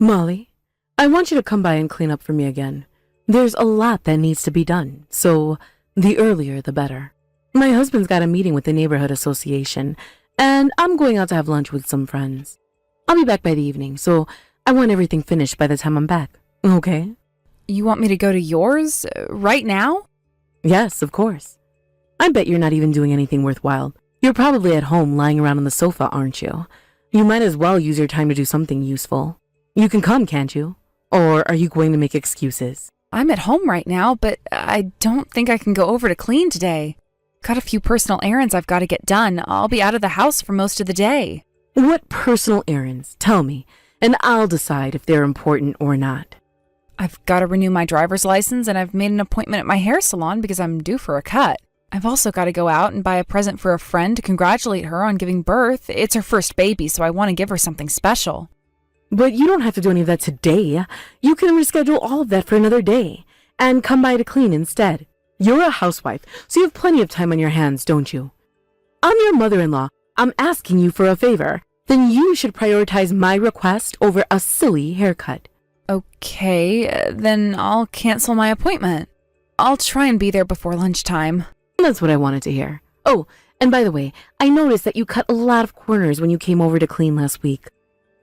Molly, I want you to come by and clean up for me again. There's a lot that needs to be done, so the earlier the better. My husband's got a meeting with the neighborhood association, and I'm going out to have lunch with some friends. I'll be back by the evening, so I want everything finished by the time I'm back, okay? You want me to go to yours right now? Yes, of course. I bet you're not even doing anything worthwhile. You're probably at home lying around on the sofa, aren't you? You might as well use your time to do something useful. You can come, can't you? Or are you going to make excuses? I'm at home right now, but I don't think I can go over to clean today. Got a few personal errands I've got to get done. I'll be out of the house for most of the day. What personal errands? Tell me, and I'll decide if they're important or not. I've got to renew my driver's license, and I've made an appointment at my hair salon because I'm due for a cut. I've also got to go out and buy a present for a friend to congratulate her on giving birth. It's her first baby, so I want to give her something special. But you don't have to do any of that today. You can reschedule all of that for another day and come by to clean instead. You're a housewife, so you have plenty of time on your hands, don't you? I'm your mother-in-law. I'm asking you for a favor. Then you should prioritize my request over a silly haircut. Okay, then I'll cancel my appointment. I'll try and be there before lunchtime. That's what I wanted to hear. Oh, and by the way, I noticed that you cut a lot of corners when you came over to clean last week.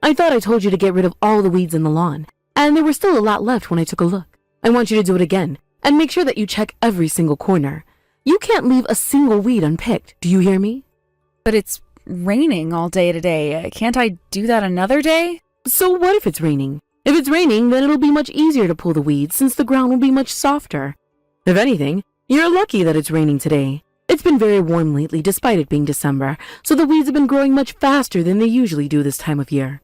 I thought I told you to get rid of all the weeds in the lawn, and there were still a lot left when I took a look. I want you to do it again, and make sure that you check every single corner. You can't leave a single weed unpicked, do you hear me? But it's raining all day today. Can't I do that another day? So what if it's raining? If it's raining, then it'll be much easier to pull the weeds since the ground will be much softer. If anything, you're lucky that it's raining today. It's been very warm lately despite it being December, so the weeds have been growing much faster than they usually do this time of year.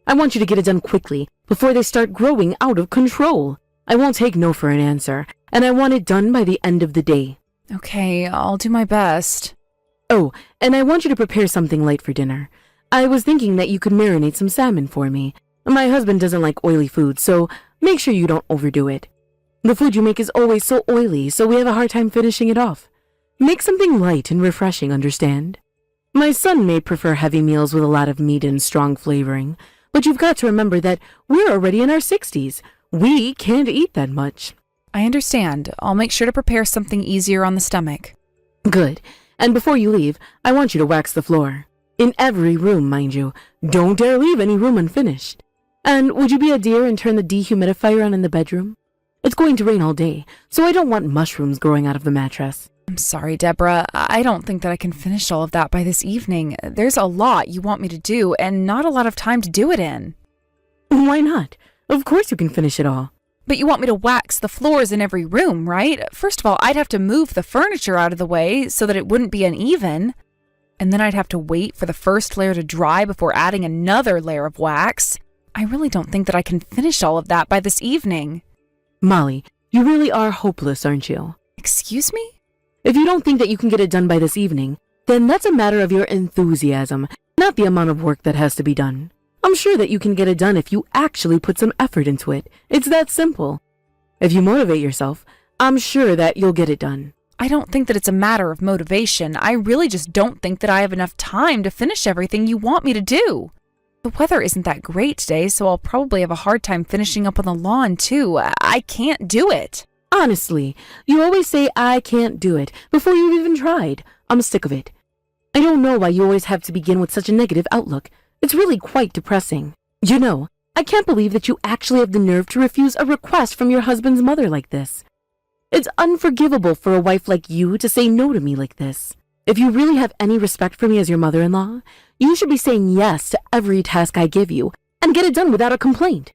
I want you to get it done quickly before they start growing out of control. I won't take no for an answer, and I want it done by the end of the day. Okay, I'll do my best. Oh, and I want you to prepare something light for dinner. I was thinking that you could marinate some salmon for me. My husband doesn't like oily food, so make sure you don't overdo it. The food you make is always so oily, so we have a hard time finishing it off. Make something light and refreshing, understand? My son may prefer heavy meals with a lot of meat and strong flavoring, but you've got to remember that we're already in our 60s. We can't eat that much. I understand. I'll make sure to prepare something easier on the stomach. Good. And before you leave, I want you to wax the floor. In every room, mind you. Don't dare leave any room unfinished. And would you be a dear and turn the dehumidifier on in the bedroom? It's going to rain all day, so I don't want mushrooms growing out of the mattress. I'm sorry, Deborah. I don't think that I can finish all of that by this evening. There's a lot you want me to do, and not a lot of time to do it in. Why not? Of course you can finish it all. But you want me to wax the floors in every room, right? First of all, I'd have to move the furniture out of the way so that it wouldn't be uneven. And then I'd have to wait for the first layer to dry before adding another layer of wax. I really don't think that I can finish all of that by this evening. Molly, you really are hopeless, aren't you? Excuse me? If you don't think that you can get it done by this evening, then that's a matter of your enthusiasm, not the amount of work that has to be done. I'm sure that you can get it done if you actually put some effort into it. It's that simple. If you motivate yourself, I'm sure that you'll get it done. I don't think that it's a matter of motivation. I really just don't think that I have enough time to finish everything you want me to do. The weather isn't that great today, so I'll probably have a hard time finishing up on the lawn, too. I can't do it. Honestly, you always say I can't do it before you've even tried. I'm sick of it. I don't know why you always have to begin with such a negative outlook. It's really quite depressing. You know, I can't believe that you actually have the nerve to refuse a request from your husband's mother like this. It's unforgivable for a wife like you to say no to me like this. If you really have any respect for me as your mother-in-law, you should be saying yes to every task I give you and get it done without a complaint.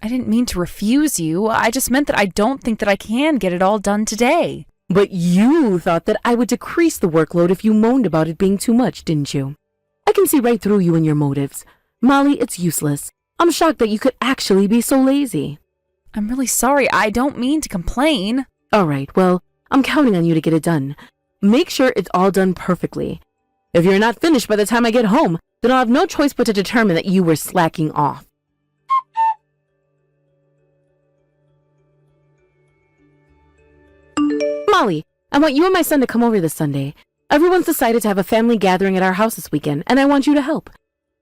I didn't mean to refuse you. I just meant that I don't think that I can get it all done today. But you thought that I would decrease the workload if you moaned about it being too much, didn't you? I can see right through you and your motives. Molly, it's useless. I'm shocked that you could actually be so lazy. I'm really sorry. I don't mean to complain. All right, well, I'm counting on you to get it done. Make sure it's all done perfectly. If you're not finished by the time I get home, then I'll have no choice but to determine that you were slacking off. Molly, I want you and my son to come over this Sunday. Everyone's decided to have a family gathering at our house this weekend, and I want you to help.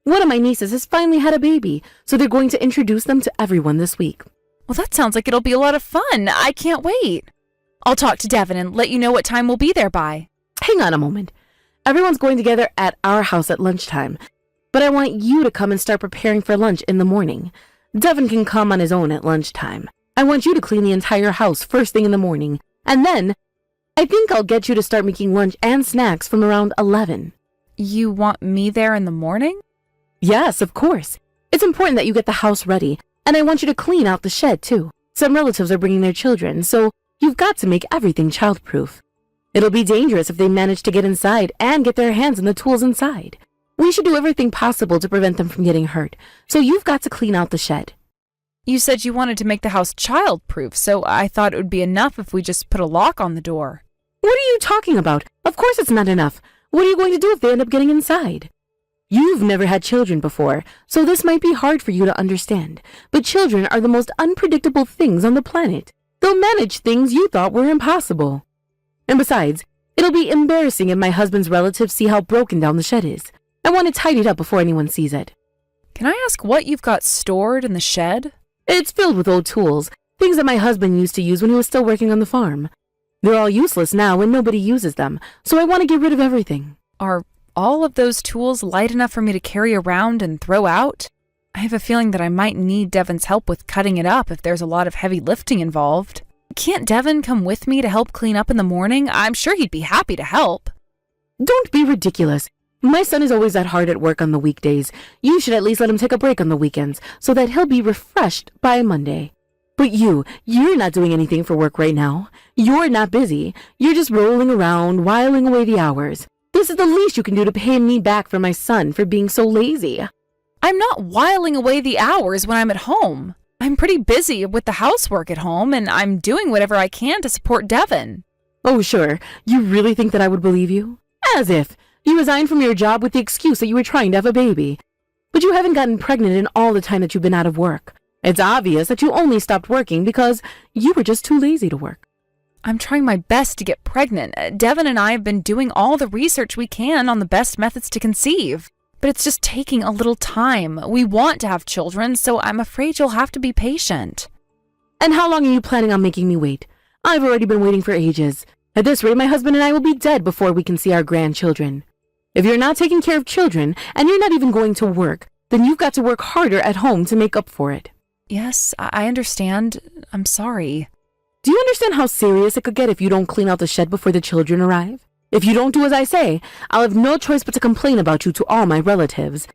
One of my nieces has finally had a baby, so they're going to introduce them to everyone this week. Well, that sounds like it'll be a lot of fun. I can't wait. I'll talk to Devin and let you know what time we'll be there by. Hang on a moment. Everyone's going together at our house at lunchtime, but I want you to come and start preparing for lunch in the morning. Devin can come on his own at lunchtime. I want you to clean the entire house first thing in the morning, and then I think I'll get you to start making lunch and snacks from around 11. You want me there in the morning? Yes, of course. It's important that you get the house ready, and I want you to clean out the shed, too. Some relatives are bringing their children, so you've got to make everything childproof. It'll be dangerous if they manage to get inside and get their hands on the tools inside. We should do everything possible to prevent them from getting hurt, so you've got to clean out the shed. You said you wanted to make the house childproof, so I thought it would be enough if we just put a lock on the door. What are you talking about? Of course it's not enough. What are you going to do if they end up getting inside? You've never had children before, so this might be hard for you to understand, but children are the most unpredictable things on the planet. They'll manage things you thought were impossible. And besides, it'll be embarrassing if my husband's relatives see how broken down the shed is. I want it tidied up before anyone sees it. Can I ask what you've got stored in the shed? It's filled with old tools, things that my husband used to use when he was still working on the farm. They're all useless now and nobody uses them, so I want to get rid of everything. Are all of those tools light enough for me to carry around and throw out? I have a feeling that I might need Devin's help with cutting it up if there's a lot of heavy lifting involved. Can't Devin come with me to help clean up in the morning? I'm sure he'd be happy to help. Don't be ridiculous. My son is always that hard at work on the weekdays. You should at least let him take a break on the weekends so that he'll be refreshed by Monday. But you're not doing anything for work right now. You're not busy. You're just rolling around, whiling away the hours. This is the least you can do to pay me back for my son for being so lazy. I'm not whiling away the hours when I'm at home. I'm pretty busy with the housework at home, and I'm doing whatever I can to support Devin. Oh, sure. You really think that I would believe you? As if. You resigned from your job with the excuse that you were trying to have a baby. But you haven't gotten pregnant in all the time that you've been out of work. It's obvious that you only stopped working because you were just too lazy to work. I'm trying my best to get pregnant. Devin and I have been doing all the research we can on the best methods to conceive. But it's just taking a little time. We want to have children, so I'm afraid you'll have to be patient. And how long are you planning on making me wait? I've already been waiting for ages. At this rate, my husband and I will be dead before we can see our grandchildren. If you're not taking care of children, and you're not even going to work, then you've got to work harder at home to make up for it. Yes, I understand. I'm sorry. Do you understand how serious it could get if you don't clean out the shed before the children arrive? If you don't do as I say, I'll have no choice but to complain about you to all my relatives.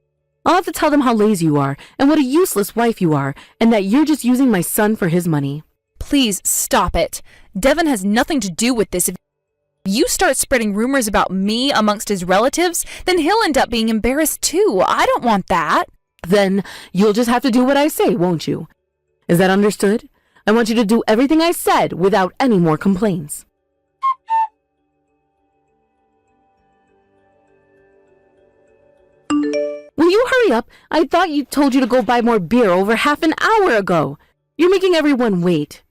I'll have to tell them how lazy you are, and what a useless wife you are, and that you're just using my son for his money. Please stop it. Devin has nothing to do with this. If you start spreading rumors about me amongst his relatives, then he'll end up being embarrassed too. I don't want that. Then you'll just have to do what I say, won't you? Is that understood? I want you to do everything I said without any more complaints. Will you hurry up? I thought you told you to go buy more beer over half an hour ago. You're making everyone wait.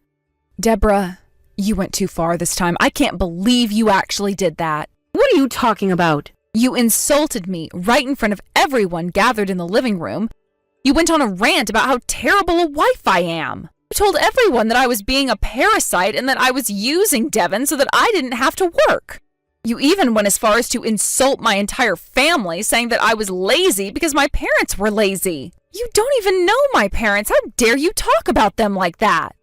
Deborah, you went too far this time. I can't believe you actually did that. What are you talking about? You insulted me right in front of everyone gathered in the living room. You went on a rant about how terrible a wife I am. You told everyone that I was being a parasite and that I was using Devin so that I didn't have to work. You even went as far as to insult my entire family, saying that I was lazy because my parents were lazy. You don't even know my parents. How dare you talk about them like that?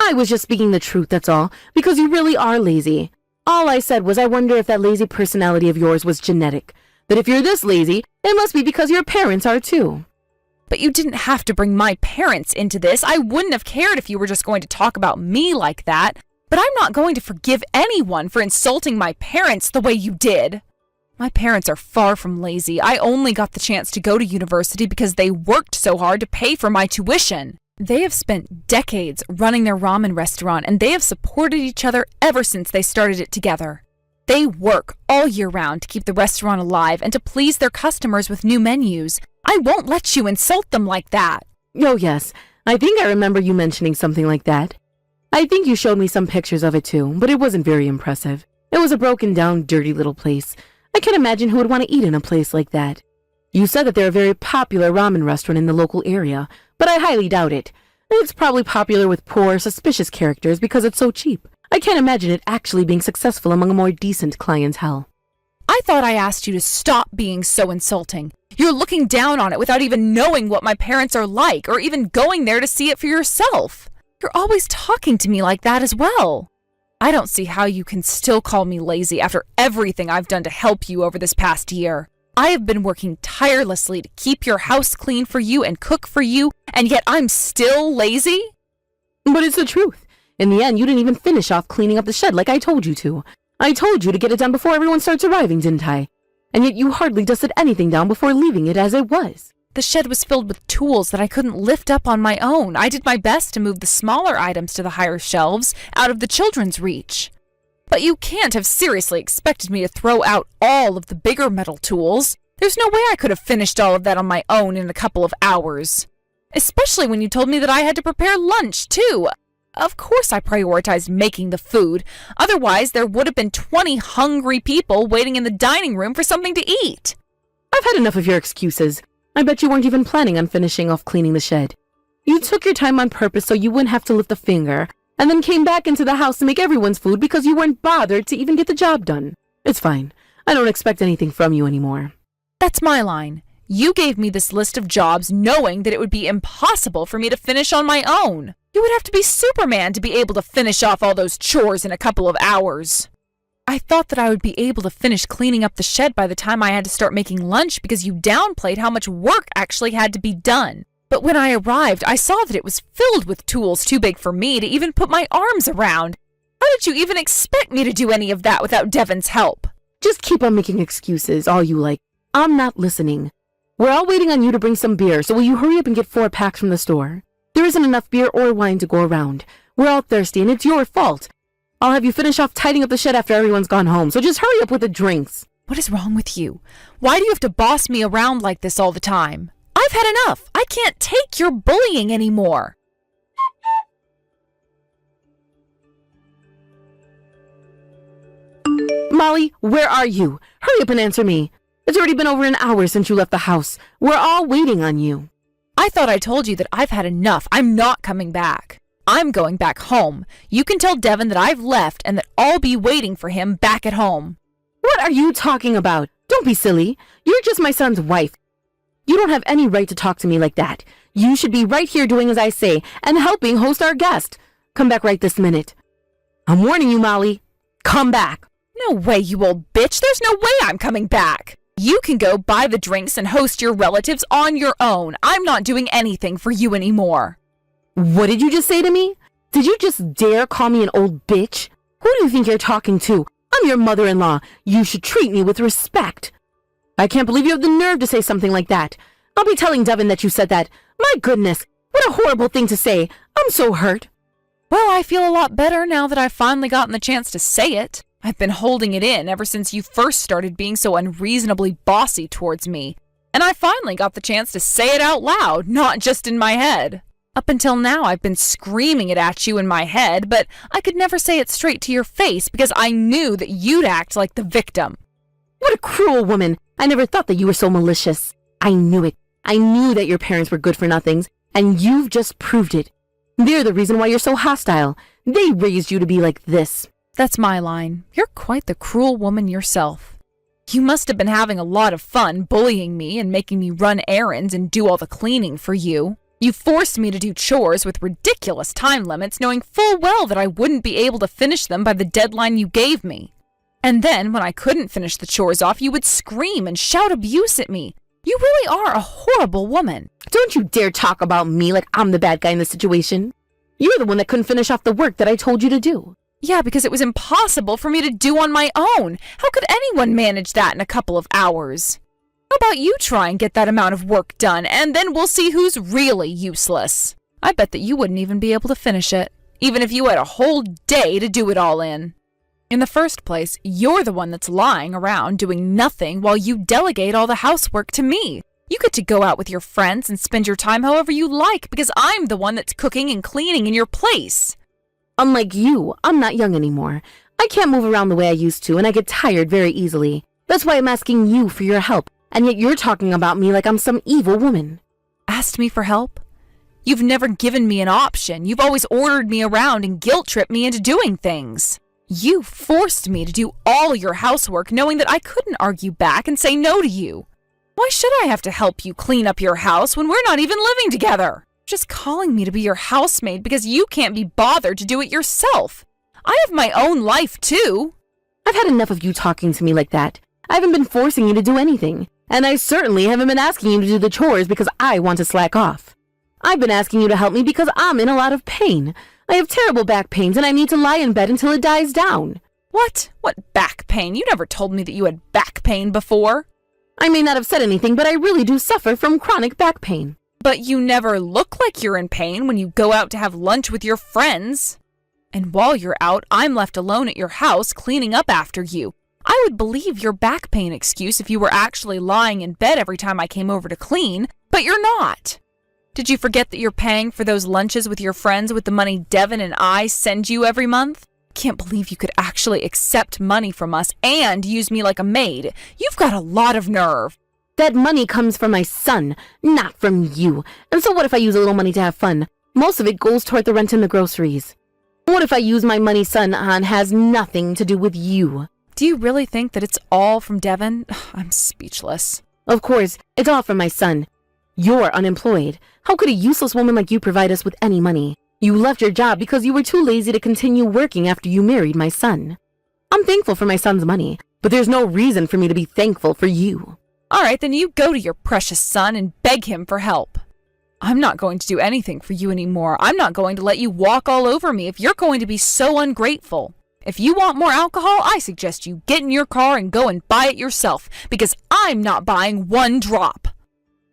I was just speaking the truth, that's all, because you really are lazy. All I said was I wonder if that lazy personality of yours was genetic. That if you're this lazy, it must be because your parents are too. But you didn't have to bring my parents into this. I wouldn't have cared if you were just going to talk about me like that. But I'm not going to forgive anyone for insulting my parents the way you did. My parents are far from lazy. I only got the chance to go to university because they worked so hard to pay for my tuition. They have spent decades running their ramen restaurant, and they have supported each other ever since they started it together. They work all year round to keep the restaurant alive and to please their customers with new menus. I won't let you insult them like that. Oh, yes. I think I remember you mentioning something like that. I think you showed me some pictures of it too, but it wasn't very impressive. It was a broken down, dirty little place. I can't imagine who would want to eat in a place like that. You said that they're a very popular ramen restaurant in the local area, but I highly doubt it. It's probably popular with poor, suspicious characters because it's so cheap. I can't imagine it actually being successful among a more decent clientele. I thought I asked you to stop being so insulting. You're looking down on it without even knowing what my parents are like or even going there to see it for yourself. You're always talking to me like that as well. I don't see how you can still call me lazy after everything I've done to help you over this past year. I have been working tirelessly to keep your house clean for you and cook for you, and yet I'm still lazy? But it's the truth. In the end, you didn't even finish off cleaning up the shed like I told you to. I told you to get it done before everyone starts arriving, didn't I? And yet you hardly dusted anything down before leaving it as it was. The shed was filled with tools that I couldn't lift up on my own. I did my best to move the smaller items to the higher shelves, out of the children's reach. But you can't have seriously expected me to throw out all of the bigger metal tools. There's no way I could have finished all of that on my own in a couple of hours. Especially when you told me that I had to prepare lunch, too. Of course I prioritized making the food. Otherwise, there would have been 20 hungry people waiting in the dining room for something to eat. I've had enough of your excuses. I bet you weren't even planning on finishing off cleaning the shed. You took your time on purpose so you wouldn't have to lift a finger, and then came back into the house to make everyone's food because you weren't bothered to even get the job done. It's fine. I don't expect anything from you anymore. That's my line. You gave me this list of jobs knowing that it would be impossible for me to finish on my own. You would have to be Superman to be able to finish off all those chores in a couple of hours. I thought that I would be able to finish cleaning up the shed by the time I had to start making lunch because you downplayed how much work actually had to be done. But when I arrived, I saw that it was filled with tools too big for me to even put my arms around. How did you even expect me to do any of that without Devon's help? Just keep on making excuses, all you like. I'm not listening. We're all waiting on you to bring some beer, so will you hurry up and get 4 packs from the store? There isn't enough beer or wine to go around. We're all thirsty, and it's your fault. I'll have you finish off tidying up the shed after everyone's gone home, so just hurry up with the drinks. What is wrong with you? Why do you have to boss me around like this all the time? I've had enough. I can't take your bullying anymore. Molly, where are you? Hurry up and answer me. It's already been over an hour since you left the house. We're all waiting on you. I thought I told you that I've had enough. I'm not coming back. I'm going back home. You can tell Devon that I've left and that I'll be waiting for him back at home. What are you talking about? Don't be silly. You're just my son's wife. You don't have any right to talk to me like that. You should be right here doing as I say and helping host our guest. Come back right this minute. I'm warning you, Molly. Come back. No way, you old bitch. There's no way I'm coming back. You can go buy the drinks and host your relatives on your own. I'm not doing anything for you anymore. What did you just say to me? Did you just dare call me an old bitch? Who do you think you're talking to? I'm your mother-in-law. You should treat me with respect. I can't believe you have the nerve to say something like that. I'll be telling Devon that you said that. My goodness, what a horrible thing to say. I'm so hurt. Well, I feel a lot better now that I've finally gotten the chance to say it. I've been holding it in ever since you first started being so unreasonably bossy towards me. And I finally got the chance to say it out loud, not just in my head. Up until now, I've been screaming it at you in my head, but I could never say it straight to your face because I knew that you'd act like the victim. What a cruel woman. I never thought that you were so malicious. I knew it. I knew that your parents were good-for-nothings, and you've just proved it. They're the reason why you're so hostile. They raised you to be like this. That's my line. You're quite the cruel woman yourself. You must have been having a lot of fun bullying me and making me run errands and do all the cleaning for you. You forced me to do chores with ridiculous time limits, knowing full well that I wouldn't be able to finish them by the deadline you gave me. And then, when I couldn't finish the chores off, you would scream and shout abuse at me. You really are a horrible woman. Don't you dare talk about me like I'm the bad guy in the situation. You're the one that couldn't finish off the work that I told you to do. Yeah, because it was impossible for me to do on my own. How could anyone manage that in a couple of hours? How about you try and get that amount of work done, and then we'll see who's really useless. I bet that you wouldn't even be able to finish it, even if you had a whole day to do it all in. In the first place, you're the one that's lying around doing nothing while you delegate all the housework to me. You get to go out with your friends and spend your time however you like because I'm the one that's cooking and cleaning in your place. Unlike you, I'm not young anymore. I can't move around the way I used to, and I get tired very easily. That's why I'm asking you for your help. and yet you're talking about me like I'm some evil woman. Asked me for help? You've never given me an option. You've always ordered me around and guilt-tripped me into doing things. You forced me to do all your housework knowing that I couldn't argue back and say no to you. Why should I have to help you clean up your house when we're not even living together? Just calling me to be your housemaid because you can't be bothered to do it yourself. I have my own life too. I've had enough of you talking to me like that. I haven't been forcing you to do anything, and I certainly haven't been asking you to do the chores because I want to slack off. I've been asking you to help me because I'm in a lot of pain. I have terrible back pains and I need to lie in bed until it dies down. What? What back pain? You never told me that you had back pain before. I may not have said anything, but I really do suffer from chronic back pain. But you never look like you're in pain when you go out to have lunch with your friends. And while you're out, I'm left alone at your house cleaning up after you. I would believe your back pain excuse if you were actually lying in bed every time I came over to clean, but you're not. Did you forget that you're paying for those lunches with your friends with the money Devin and I send you every month? Can't believe you could actually accept money from us and use me like a maid. You've got a lot of nerve. That money comes from my son, not from you. And so what if I use a little money to have fun? Most of it goes toward the rent and the groceries. What if I use my money son on has nothing to do with you? Do you really think that it's all from Devin? I'm speechless. Of course, it's all from my son. You're unemployed. How could a useless woman like you provide us with any money? You left your job because you were too lazy to continue working after you married my son. I'm thankful for my son's money, but there's no reason for me to be thankful for you. All right, then you go to your precious son and beg him for help. I'm not going to do anything for you anymore. I'm not going to let you walk all over me if you're going to be so ungrateful. If you want more alcohol, I suggest you get in your car and go and buy it yourself, because I'm not buying one drop.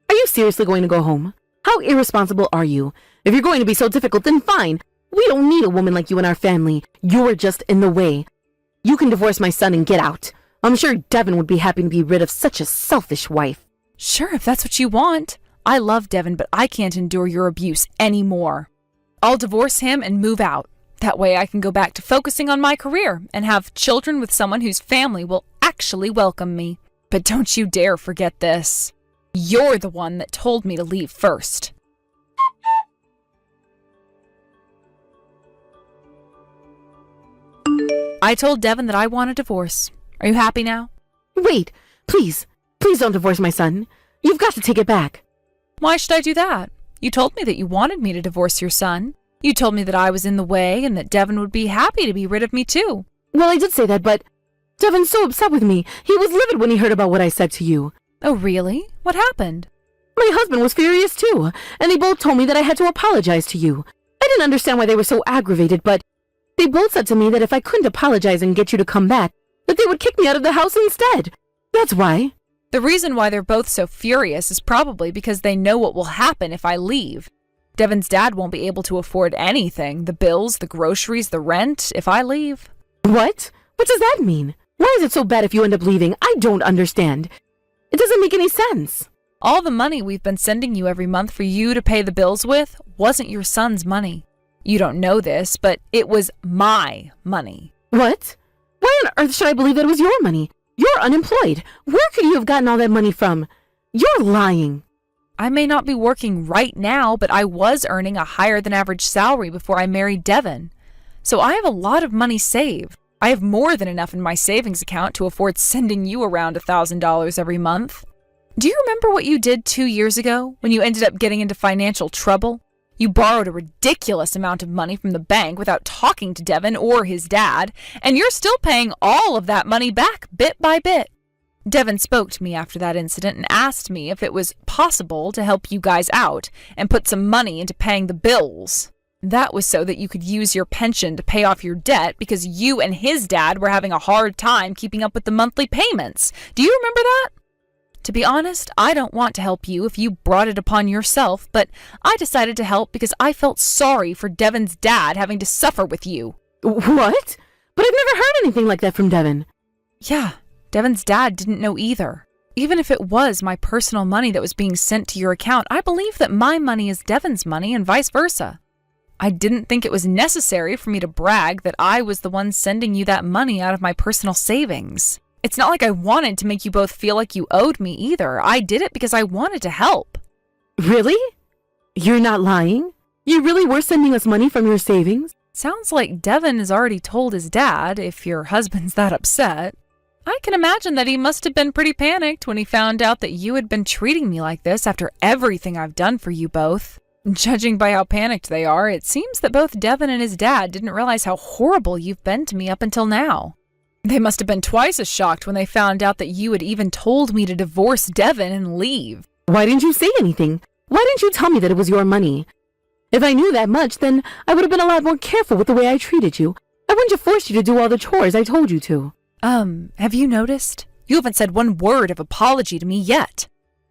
Are you seriously going to go home? How irresponsible are you? If you're going to be so difficult, then fine. We don't need a woman like you in our family. You're just in the way. You can divorce my son and get out. I'm sure Devin would be happy to be rid of such a selfish wife. Sure, if that's what you want. I love Devin, but I can't endure your abuse anymore. I'll divorce him and move out. That way I can go back to focusing on my career and have children with someone whose family will actually welcome me. But don't you dare forget this. You're the one that told me to leave first. I told Devin that I want a divorce. Are you happy now? Wait, please don't divorce my son. You've got to take it back. Why should I do that? You told me that you wanted me to divorce your son. You told me that I was in the way and that Devin would be happy to be rid of me too. Well, I did say that, but Devin's so upset with me. He was livid when he heard about what I said to you. Oh, really? What happened? My husband was furious too, and they both told me that I had to apologize to you. I didn't understand why they were so aggravated, but they both said to me that if I couldn't apologize and get you to come back, that they would kick me out of the house instead. That's why. The reason why they're both so furious is probably because they know what will happen if I leave. Devin's dad won't be able to afford anything, the bills, the groceries, the rent, if I leave. What? What does that mean? Why is it so bad if you end up leaving? I don't understand. It doesn't make any sense. All the money we've been sending you every month for you to pay the bills with wasn't your son's money. You don't know this, but it was my money. What? Why on earth should I believe that it was your money? You're unemployed. Where could you have gotten all that money from? You're lying. I may not be working right now, but I was earning a higher than average salary before I married Devin. So I have a lot of money saved. I have more than enough in my savings account to afford sending you around $1,000 every month. Do you remember what you did 2 years ago when you ended up getting into financial trouble? You borrowed a ridiculous amount of money from the bank without talking to Devin or his dad, and you're still paying all of that money back bit by bit. Devin spoke to me after that incident and asked me if it was possible to help you guys out and put some money into paying the bills. That was so that you could use your pension to pay off your debt because you and his dad were having a hard time keeping up with the monthly payments. Do you remember that? To be honest, I don't want to help you if you brought it upon yourself, but I decided to help because I felt sorry for Devin's dad having to suffer with you. What? But I've never heard anything like that from Devin. Yeah, Devin's dad didn't know either. Even if it was my personal money that was being sent to your account, I believe that my money is Devin's money and vice versa. I didn't think it was necessary for me to brag that I was the one sending you that money out of my personal savings. It's not like I wanted to make you both feel like you owed me either. I did it because I wanted to help. Really? You're not lying? You really were sending us money from your savings? Sounds like Devin has already told his dad, if your husband's that upset. I can imagine that he must have been pretty panicked when he found out that you had been treating me like this after everything I've done for you both. Judging by how panicked they are, it seems that both Devin and his dad didn't realize how horrible you've been to me up until now. They must have been twice as shocked when they found out that you had even told me to divorce Devin and leave. Why didn't you say anything? Why didn't you tell me that it was your money? If I knew that much, then I would have been a lot more careful with the way I treated you. I wouldn't have forced you to do all the chores I told you to. Have you noticed? You haven't said one word of apology to me yet.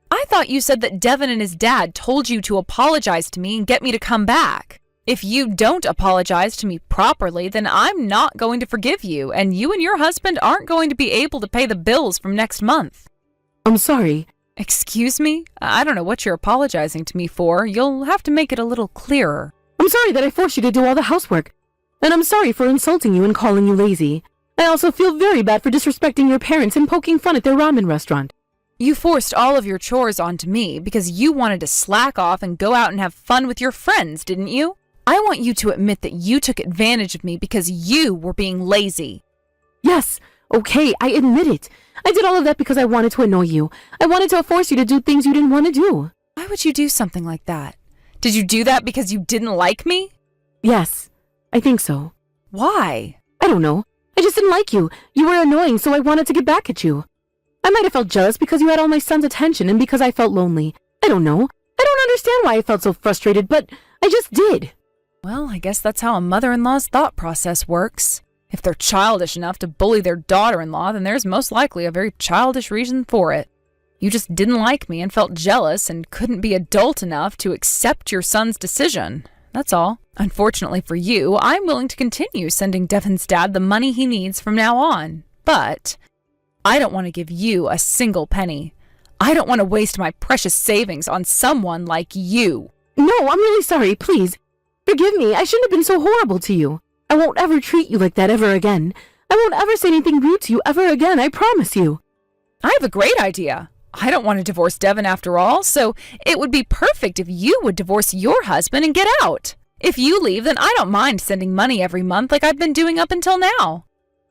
I thought you said that Devin and his dad told you to apologize to me and get me to come back. If you don't apologize to me properly, then I'm not going to forgive you, and you and your husband aren't going to be able to pay the bills from next month. I'm sorry. Excuse me? I don't know what you're apologizing to me for. You'll have to make it a little clearer. I'm sorry that I forced you to do all the housework. And I'm sorry for insulting you and calling you lazy. I also feel very bad for disrespecting your parents and poking fun at their ramen restaurant. You forced all of your chores onto me because you wanted to slack off and go out and have fun with your friends, didn't you? I want you to admit that you took advantage of me because you were being lazy. Yes, okay, I admit it. I did all of that because I wanted to annoy you. I wanted to force you to do things you didn't want to do. Why would you do something like that? Did you do that because you didn't like me? Yes, I think so. Why? I don't know. I just didn't like you. You were annoying, so I wanted to get back at you. I might have felt jealous because you had all my son's attention and because I felt lonely. I don't know. I don't understand why I felt so frustrated, but I just did. Well, I guess that's how a mother-in-law's thought process works. If they're childish enough to bully their daughter-in-law, then there's most likely a very childish reason for it. You just didn't like me and felt jealous and couldn't be adult enough to accept your son's decision. That's all. Unfortunately for you, I'm willing to continue sending Devin's dad the money he needs from now on. But I don't want to give you a single penny. I don't want to waste my precious savings on someone like you. No, I'm really sorry, please. Forgive me, I shouldn't have been so horrible to you. I won't ever treat you like that ever again. I won't ever say anything rude to you ever again, I promise you. I have a great idea. I don't want to divorce Devin after all, so it would be perfect if you would divorce your husband and get out. If you leave, then I don't mind sending money every month like I've been doing up until now.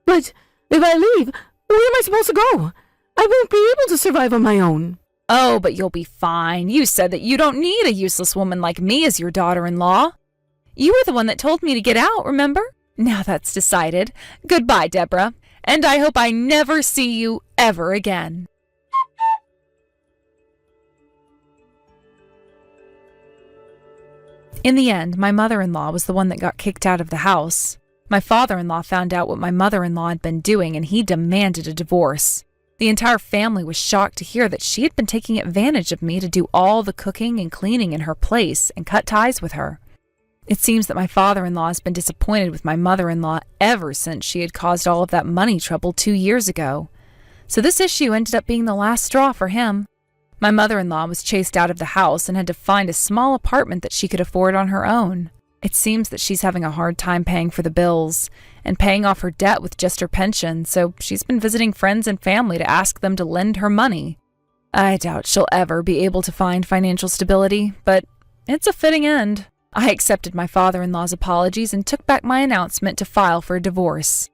But if I leave, where am I supposed to go? I won't be able to survive on my own. Oh, but you'll be fine. You said that you don't need a useless woman like me as your daughter-in-law. You were the one that told me to get out, remember? Now that's decided. Goodbye, Deborah. And I hope I never see you ever again. In the end, my mother-in-law was the one that got kicked out of the house. My father-in-law found out what my mother-in-law had been doing, and he demanded a divorce. The entire family was shocked to hear that she had been taking advantage of me to do all the cooking and cleaning in her place and cut ties with her. It seems that my father-in-law has been disappointed with my mother-in-law ever since she had caused all of that money trouble 2 years ago. So this issue ended up being the last straw for him. My mother-in-law was chased out of the house and had to find a small apartment that she could afford on her own. It seems that she's having a hard time paying for the bills and paying off her debt with just her pension, so she's been visiting friends and family to ask them to lend her money. I doubt she'll ever be able to find financial stability, but it's a fitting end. I accepted my father-in-law's apologies and took back my announcement to file for a divorce.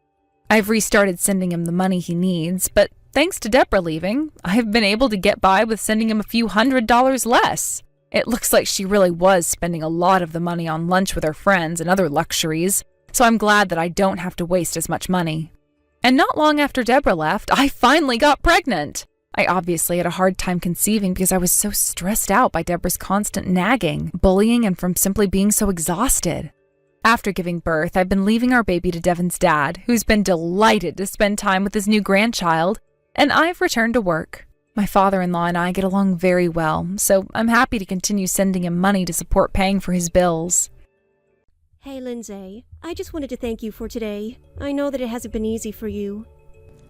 I've restarted sending him the money he needs, but thanks to Deborah leaving, I've been able to get by with sending him a few $100s less. It looks like she really was spending a lot of the money on lunch with her friends and other luxuries, so I'm glad that I don't have to waste as much money. And not long after Deborah left, I finally got pregnant. I obviously had a hard time conceiving because I was so stressed out by Deborah's constant nagging, bullying, and from simply being so exhausted. After giving birth, I've been leaving our baby to Devin's dad, who's been delighted to spend time with his new grandchild, and I've returned to work. My father-in-law and I get along very well, so I'm happy to continue sending him money to support paying for his bills. Hey, Lindsay. I just wanted to thank you for today. I know that it hasn't been easy for you.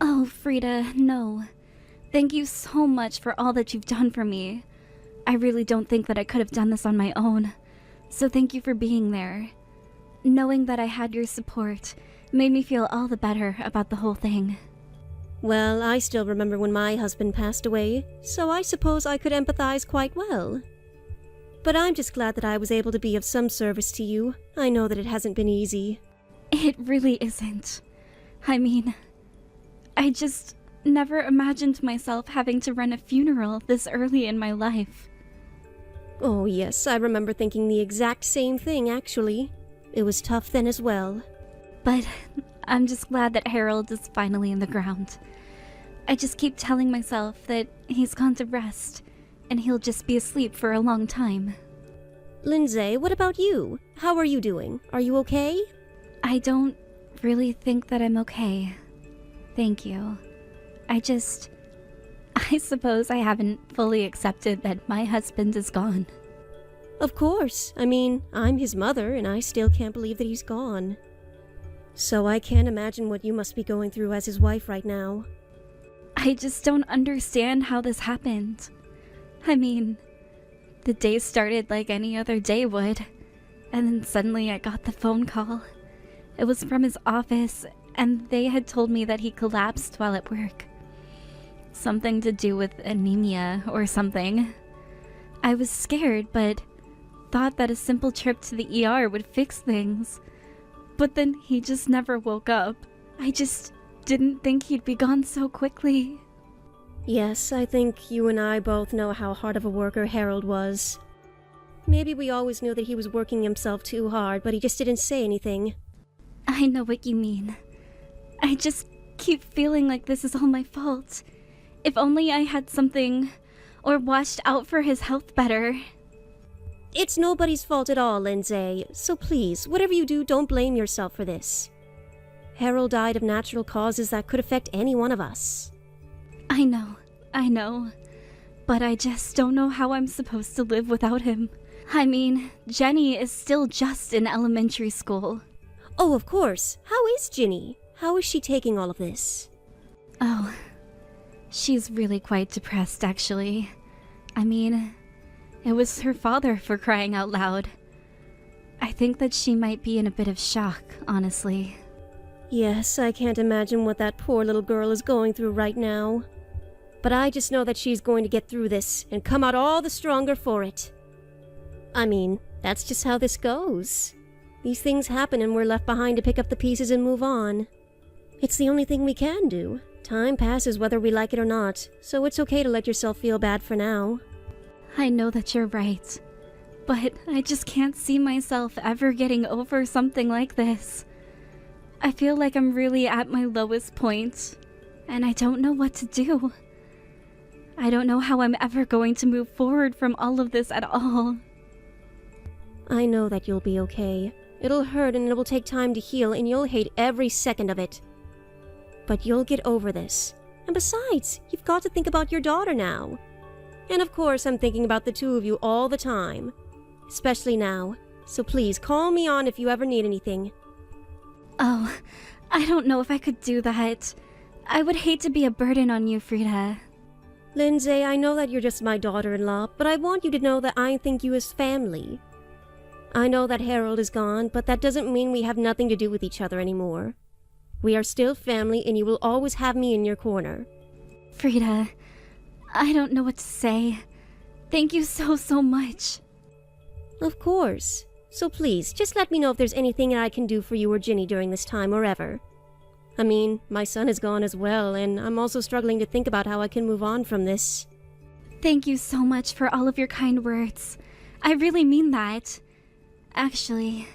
Oh, Frida, no. Thank you so much for all that you've done for me. I really don't think that I could have done this on my own, so thank you for being there. Knowing that I had your support made me feel all the better about the whole thing. Well, I still remember when my husband passed away, so I suppose I could empathize quite well. But I'm just glad that I was able to be of some service to you. I know that it hasn't been easy. It really isn't. I mean, I just never imagined myself having to run a funeral this early in my life. Oh yes, I remember thinking the exact same thing, actually. It was tough then as well. But I'm just glad that Harold is finally in the ground. I just keep telling myself that he's gone to rest, and he'll just be asleep for a long time. Lindsay, what about you? How are you doing? Are you okay? I don't really think that I'm okay. Thank you. I suppose I haven't fully accepted that my husband is gone. Of course. I mean, I'm his mother, and I still can't believe that he's gone. So I can't imagine what you must be going through as his wife right now. I just don't understand how this happened. I mean, the day started like any other day would, and then suddenly I got the phone call. It was from his office, and they had told me that he collapsed while at work. Something to do with anemia or something. I was scared, but thought that a simple trip to the ER would fix things. But then he just never woke up. I just didn't think he'd be gone so quickly. Yes, I think you and I both know how hard of a worker Harold was. Maybe we always knew that he was working himself too hard, but he just didn't say anything. I know what you mean. I just keep feeling like this is all my fault. If only I had something, or watched out for his health better. It's nobody's fault at all, Lindsay, so please, whatever you do, don't blame yourself for this. Harold died of natural causes that could affect any one of us. I know. But I just don't know how I'm supposed to live without him. I mean, Jenny is still just in elementary school. Oh, of course. How is Ginny? How is she taking all of this? Oh, she's really quite depressed, actually. I mean, it was her father, for crying out loud. I think that she might be in a bit of shock, honestly. Yes, I can't imagine what that poor little girl is going through right now. But I just know that she's going to get through this and come out all the stronger for it. I mean, that's just how this goes. These things happen and we're left behind to pick up the pieces and move on. It's the only thing we can do. Time passes whether we like it or not, so it's okay to let yourself feel bad for now. I know that you're right, but I just can't see myself ever getting over something like this. I feel like I'm really at my lowest point, and I don't know what to do. I don't know how I'm ever going to move forward from all of this at all. I know that you'll be okay. It'll hurt and it will take time to heal and you'll hate every second of it. But you'll get over this. And besides, you've got to think about your daughter now. And of course, I'm thinking about the two of you all the time. Especially now. So please, call me on if you ever need anything. Oh, I don't know if I could do that. I would hate to be a burden on you, Frida. Lindsay, I know that you're just my daughter-in-law, but I want you to know that I think you as family. I know that Harold is gone, but that doesn't mean we have nothing to do with each other anymore. We are still family, and you will always have me in your corner. Frida, I don't know what to say. Thank you so much. Of course. So please, just let me know if there's anything that I can do for you or Ginny during this time or ever. I mean, my son is gone as well, and I'm also struggling to think about how I can move on from this. Thank you so much for all of your kind words. I really mean that. Actually,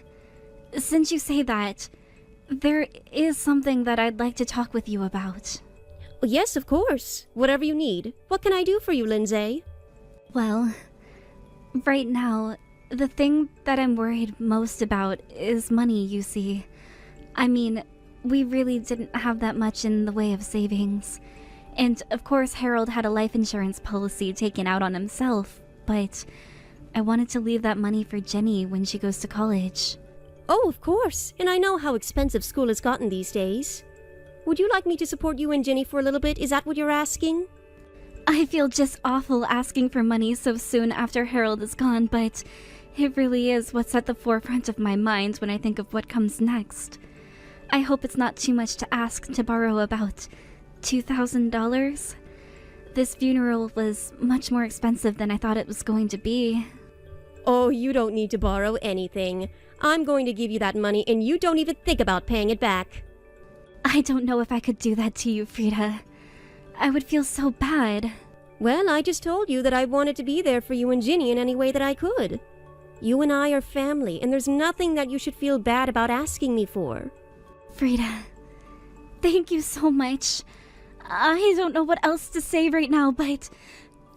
since you say that, there is something that I'd like to talk with you about. Yes, of course. Whatever you need. What can I do for you, Lindsay? Well, right now, the thing that I'm worried most about is money, you see. I mean, we really didn't have that much in the way of savings. And of course, Harold had a life insurance policy taken out on himself, but I wanted to leave that money for Jenny when she goes to college. Oh, of course. And I know how expensive school has gotten these days. Would you like me to support you and Ginny for a little bit? Is that what you're asking? I feel just awful asking for money so soon after Harold is gone, but it really is what's at the forefront of my mind when I think of what comes next. I hope it's not too much to ask to borrow about $2,000? This funeral was much more expensive than I thought it was going to be. Oh, you don't need to borrow anything. I'm going to give you that money and you don't even think about paying it back. I don't know if I could do that to you, Frida. I would feel so bad. Well, I just told you that I wanted to be there for you and Ginny in any way that I could. You and I are family, and there's nothing that you should feel bad about asking me for. Frida, thank you so much. I don't know what else to say right now, but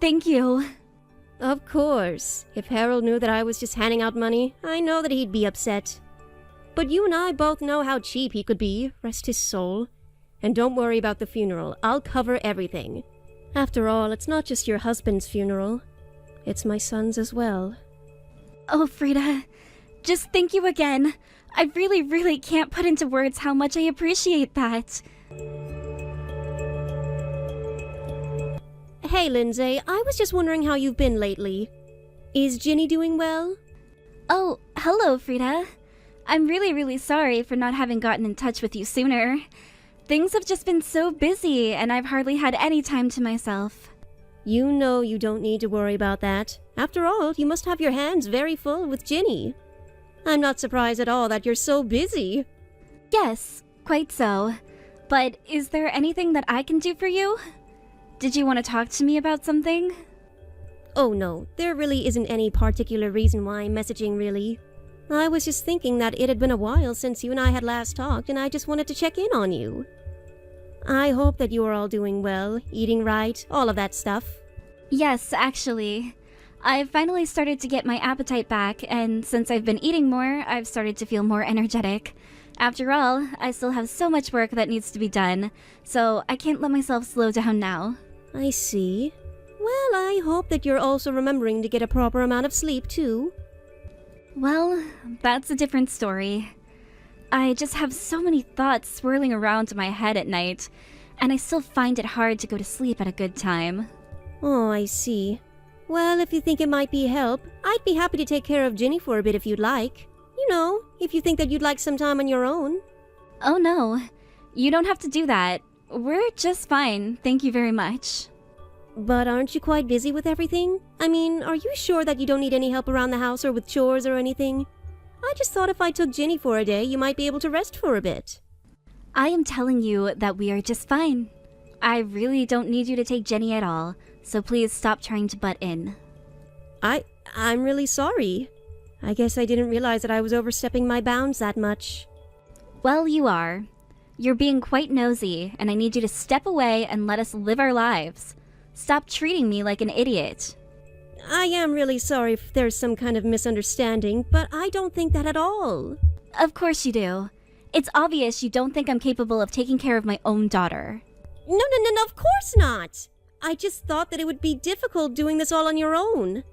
thank you. Of course. If Harold knew that I was just handing out money, I know that he'd be upset. But you and I both know how cheap he could be, rest his soul. And don't worry about the funeral. I'll cover everything. After all, it's not just your husband's funeral. It's my son's as well. Oh, Frida, just thank you again. I really can't put into words how much I appreciate that. Hey, Lindsay, I was just wondering how you've been lately. Is Ginny doing well? Oh, hello, Frida. I'm really sorry for not having gotten in touch with you sooner. Things have just been so busy, and I've hardly had any time to myself. You know you don't need to worry about that. After all, you must have your hands very full with Ginny. I'm not surprised at all that you're so busy. Yes, quite so. But is there anything that I can do for you? Did you want to talk to me about something? Oh no, there really isn't any particular reason why I'm messaging, really. I was just thinking that it had been a while since you and I had last talked, and I just wanted to check in on you. I hope that you are all doing well, eating right, all of that stuff. Yes, actually. I've finally started to get my appetite back, and since I've been eating more, I've started to feel more energetic. After all, I still have so much work that needs to be done, so I can't let myself slow down now. I see. Well, I hope that you're also remembering to get a proper amount of sleep, too. Well, that's a different story. I just have so many thoughts swirling around in my head at night, and I still find it hard to go to sleep at a good time. Oh, I see. Well, if you think it might be help, I'd be happy to take care of Ginny for a bit if you'd like. You know, if you think that you'd like some time on your own. Oh no, you don't have to do that. We're just fine, thank you very much. But aren't you quite busy with everything? I mean, are you sure that you don't need any help around the house or with chores or anything? I just thought if I took Ginny for a day, you might be able to rest for a bit. I am telling you that we are just fine. I really don't need you to take Jenny at all, so please stop trying to butt in. I'm really sorry. I guess I didn't realize that I was overstepping my bounds that much. Well, you are. You're being quite nosy, and I need you to step away and let us live our lives. Stop treating me like an idiot. I am really sorry if there's some kind of misunderstanding, but I don't think that at all. Of course you do. It's obvious you don't think I'm capable of taking care of my own daughter. No, of course not. I just thought that it would be difficult doing this all on your own.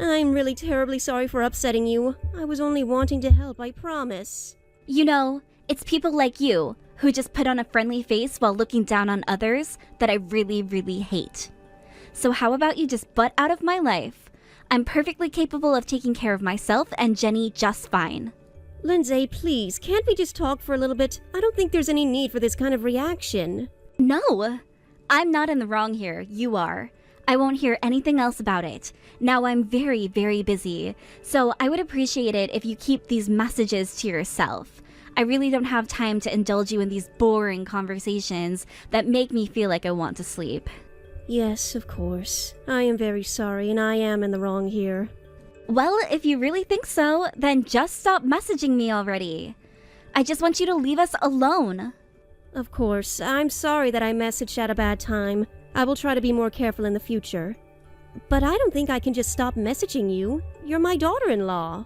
I'm really terribly sorry for upsetting you. I was only wanting to help, I promise. You know, it's people like you who just put on a friendly face while looking down on others that I really hate. So how about you just butt out of my life? I'm perfectly capable of taking care of myself and Jenny just fine. Lindsay, please, can't we just talk for a little bit? I don't think there's any need for this kind of reaction. No! I'm not in the wrong here, you are. I won't hear anything else about it. Now I'm very busy, so I would appreciate it if you keep these messages to yourself. I really don't have time to indulge you in these boring conversations that make me feel like I want to sleep. Yes, of course. I am very sorry, and I am in the wrong here. Well, if you really think so, then just stop messaging me already. I just want you to leave us alone. Of course, I'm sorry that I messaged at a bad time. I will try to be more careful in the future. But I don't think I can just stop messaging you. You're my daughter-in-law.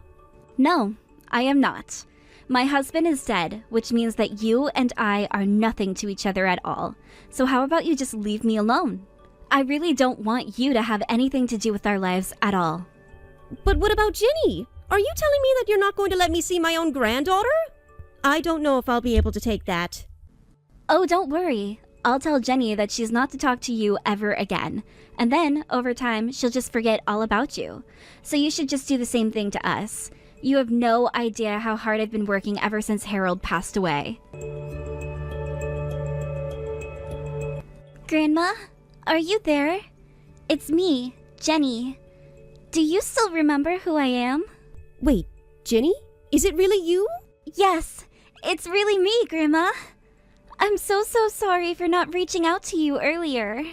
No, I am not. My husband is dead, which means that you and I are nothing to each other at all. So how about you just leave me alone? I really don't want you to have anything to do with our lives at all. But what about Ginny? Are you telling me that you're not going to let me see my own granddaughter? I don't know if I'll be able to take that. Oh, don't worry. I'll tell Jenny that she's not to talk to you ever again. And then, over time, she'll just forget all about you. So you should just do the same thing to us. You have no idea how hard I've been working ever since Harold passed away. Grandma, are you there? It's me, Jenny. Do you still remember who I am? Wait, Ginny? Is it really you? Yes, it's really me, Grandma. I'm so sorry for not reaching out to you earlier.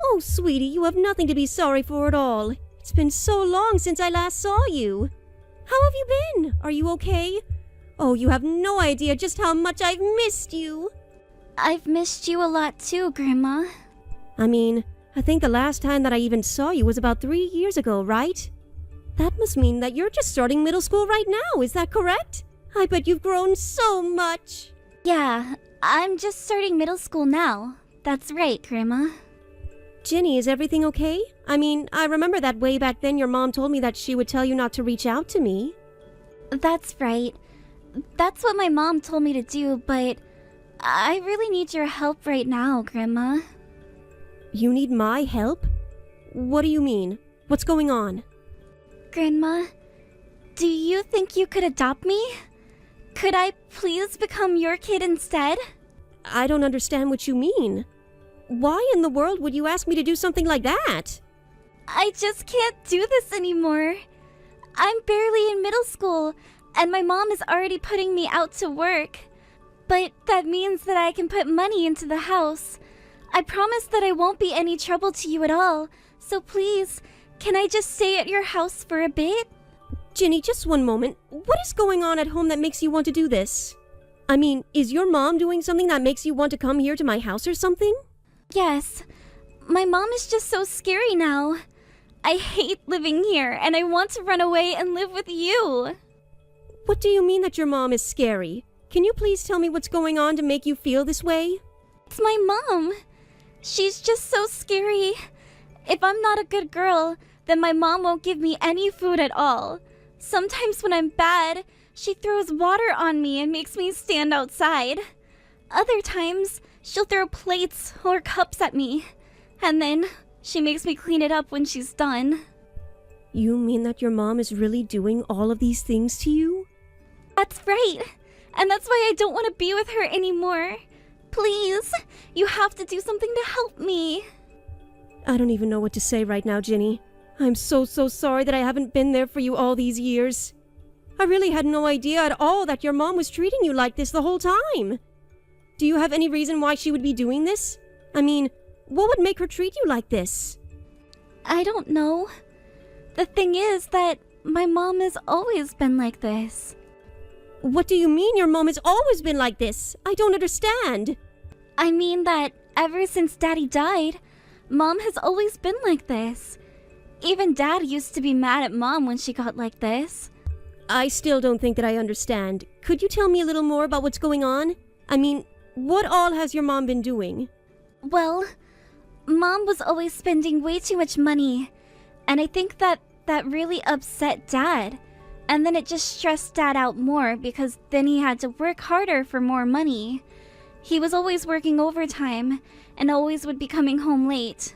Oh, sweetie, you have nothing to be sorry for at all. It's been so long since I last saw you. How have you been? Are you okay? Oh, you have no idea just how much I've missed you. I've missed you a lot too, Grandma. I mean, I think the last time that I even saw you was about 3 years ago, right? That must mean that you're just starting middle school right now, is that correct? I bet you've grown so much. Yeah, I'm just starting middle school now. That's right, Grandma. Ginny, is everything okay? I mean, I remember that way back then your mom told me that she would tell you not to reach out to me. That's right. That's what my mom told me to do, but I really need your help right now, Grandma. You need my help? What do you mean? What's going on? Grandma, do you think you could adopt me? Could I please become your kid instead? I don't understand what you mean. Why in the world would you ask me to do something like that? I just can't do this anymore. I'm barely in middle school, and my mom is already putting me out to work. But that means that I can put money into the house. I promise that I won't be any trouble to you at all, so please, can I just stay at your house for a bit? Ginny, just one moment. What is going on at home that makes you want to do this? I mean, is your mom doing something that makes you want to come here to my house or something? Yes. My mom is just so scary now. I hate living here, and I want to run away and live with you. What do you mean that your mom is scary? Can you please tell me what's going on to make you feel this way? It's my mom. She's just so scary. If I'm not a good girl, then my mom won't give me any food at all. Sometimes when I'm bad, she throws water on me and makes me stand outside. Other times, she'll throw plates or cups at me. And then she makes me clean it up when she's done. You mean that your mom is really doing all of these things to you? That's right. And that's why I don't want to be with her anymore. Please, you have to do something to help me. I don't even know what to say right now, Ginny. I'm so sorry that I haven't been there for you all these years. I really had no idea at all that your mom was treating you like this the whole time. Do you have any reason why she would be doing this? I mean, what would make her treat you like this? I don't know. The thing is that my mom has always been like this. What do you mean your mom has always been like this? I don't understand. I mean that ever since Daddy died, Mom has always been like this. Even Dad used to be mad at Mom when she got like this. I still don't think that I understand. Could you tell me a little more about what's going on? I mean, what all has your mom been doing? Well, Mom was always spending way too much money, and I think that really upset Dad. And then it just stressed Dad out more because then he had to work harder for more money. He was always working overtime and always would be coming home late.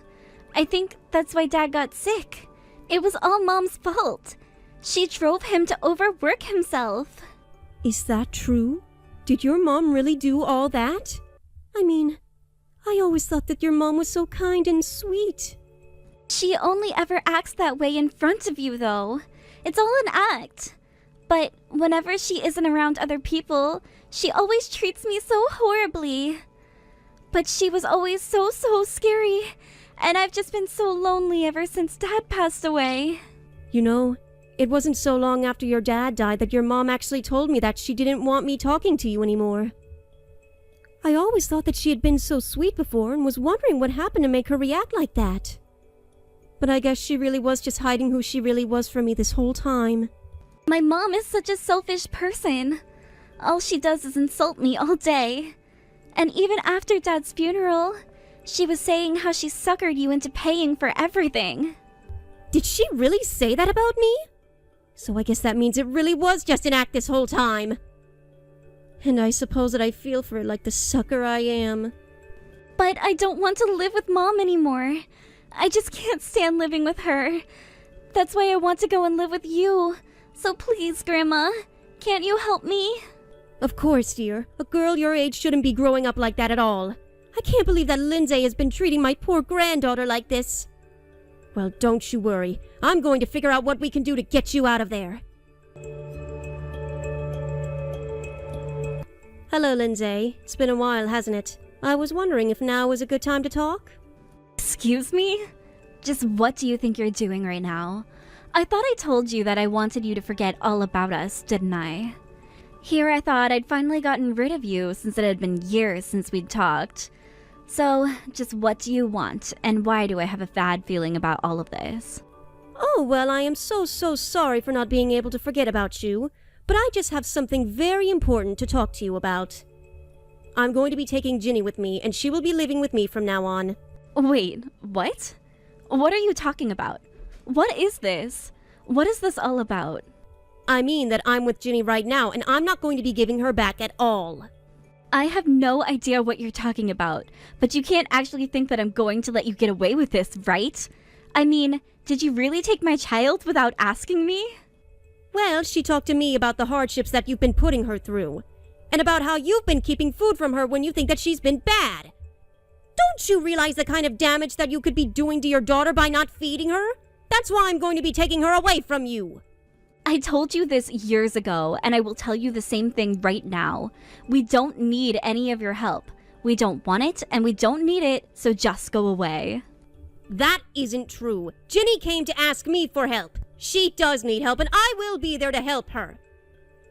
I think that's why Dad got sick. It was all Mom's fault. She drove him to overwork himself. Is that true? Did your mom really do all that? I mean, I always thought that your mom was so kind and sweet. She only ever acts that way in front of you, though. It's all an act. But whenever she isn't around other people, she always treats me so horribly. But she was always so scary, and I've just been so lonely ever since Dad passed away. You know, it wasn't so long after your dad died that your mom actually told me that she didn't want me talking to you anymore. I always thought that she had been so sweet before and was wondering what happened to make her react like that. But I guess she really was just hiding who she really was from me this whole time. My mom is such a selfish person. All she does is insult me all day. And even after Dad's funeral, she was saying how she suckered you into paying for everything. Did she really say that about me? So I guess that means it really was just an act this whole time. And I suppose that I feel for her like the sucker I am. But I don't want to live with Mom anymore. I just can't stand living with her. That's why I want to go and live with you. So please, Grandma, can't you help me? Of course, dear. A girl your age shouldn't be growing up like that at all. I can't believe that Lindsay has been treating my poor granddaughter like this. Well, don't you worry. I'm going to figure out what we can do to get you out of there. Hello, Lindsay. It's been a while, hasn't it? I was wondering if now was a good time to talk? Excuse me? Just what do you think you're doing right now? I thought I told you that I wanted you to forget all about us, didn't I? Here I thought I'd finally gotten rid of you since it had been years since we'd talked. So, just what do you want, and why do I have a bad feeling about all of this? Oh, well, I am so sorry for not being able to forget about you, but I just have something very important to talk to you about. I'm going to be taking Ginny with me, and she will be living with me from now on. Wait, what? What are you talking about? What is this? What is this all about? I mean that I'm with Ginny right now, and I'm not going to be giving her back at all. I have no idea what you're talking about, but you can't actually think that I'm going to let you get away with this, right? I mean, did you really take my child without asking me? Well, she talked to me about the hardships that you've been putting her through, and about how you've been keeping food from her when you think that she's been bad. Don't you realize the kind of damage that you could be doing to your daughter by not feeding her? That's why I'm going to be taking her away from you. I told you this years ago, and I will tell you the same thing right now. We don't need any of your help. We don't want it, and we don't need it, so just go away. That isn't true. Ginny came to ask me for help. She does need help, and I will be there to help her.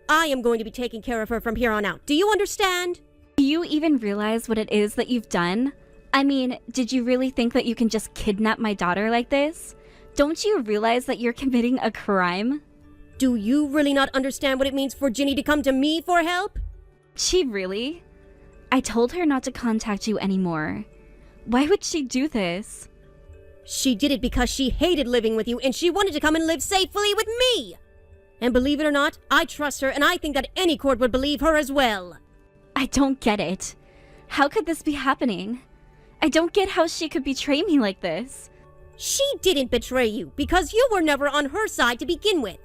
I am going to be taking care of her from here on out. Do you understand? Do you even realize what it is that you've done? I mean, did you really think that you can just kidnap my daughter like this? Don't you realize that you're committing a crime? Do you really not understand what it means for Ginny to come to me for help? She really? I told her not to contact you anymore. Why would she do this? She did it because she hated living with you and she wanted to come and live safely with me. And believe it or not, I trust her and I think that any court would believe her as well. I don't get it. How could this be happening? I don't get how she could betray me like this. She didn't betray you because you were never on her side to begin with.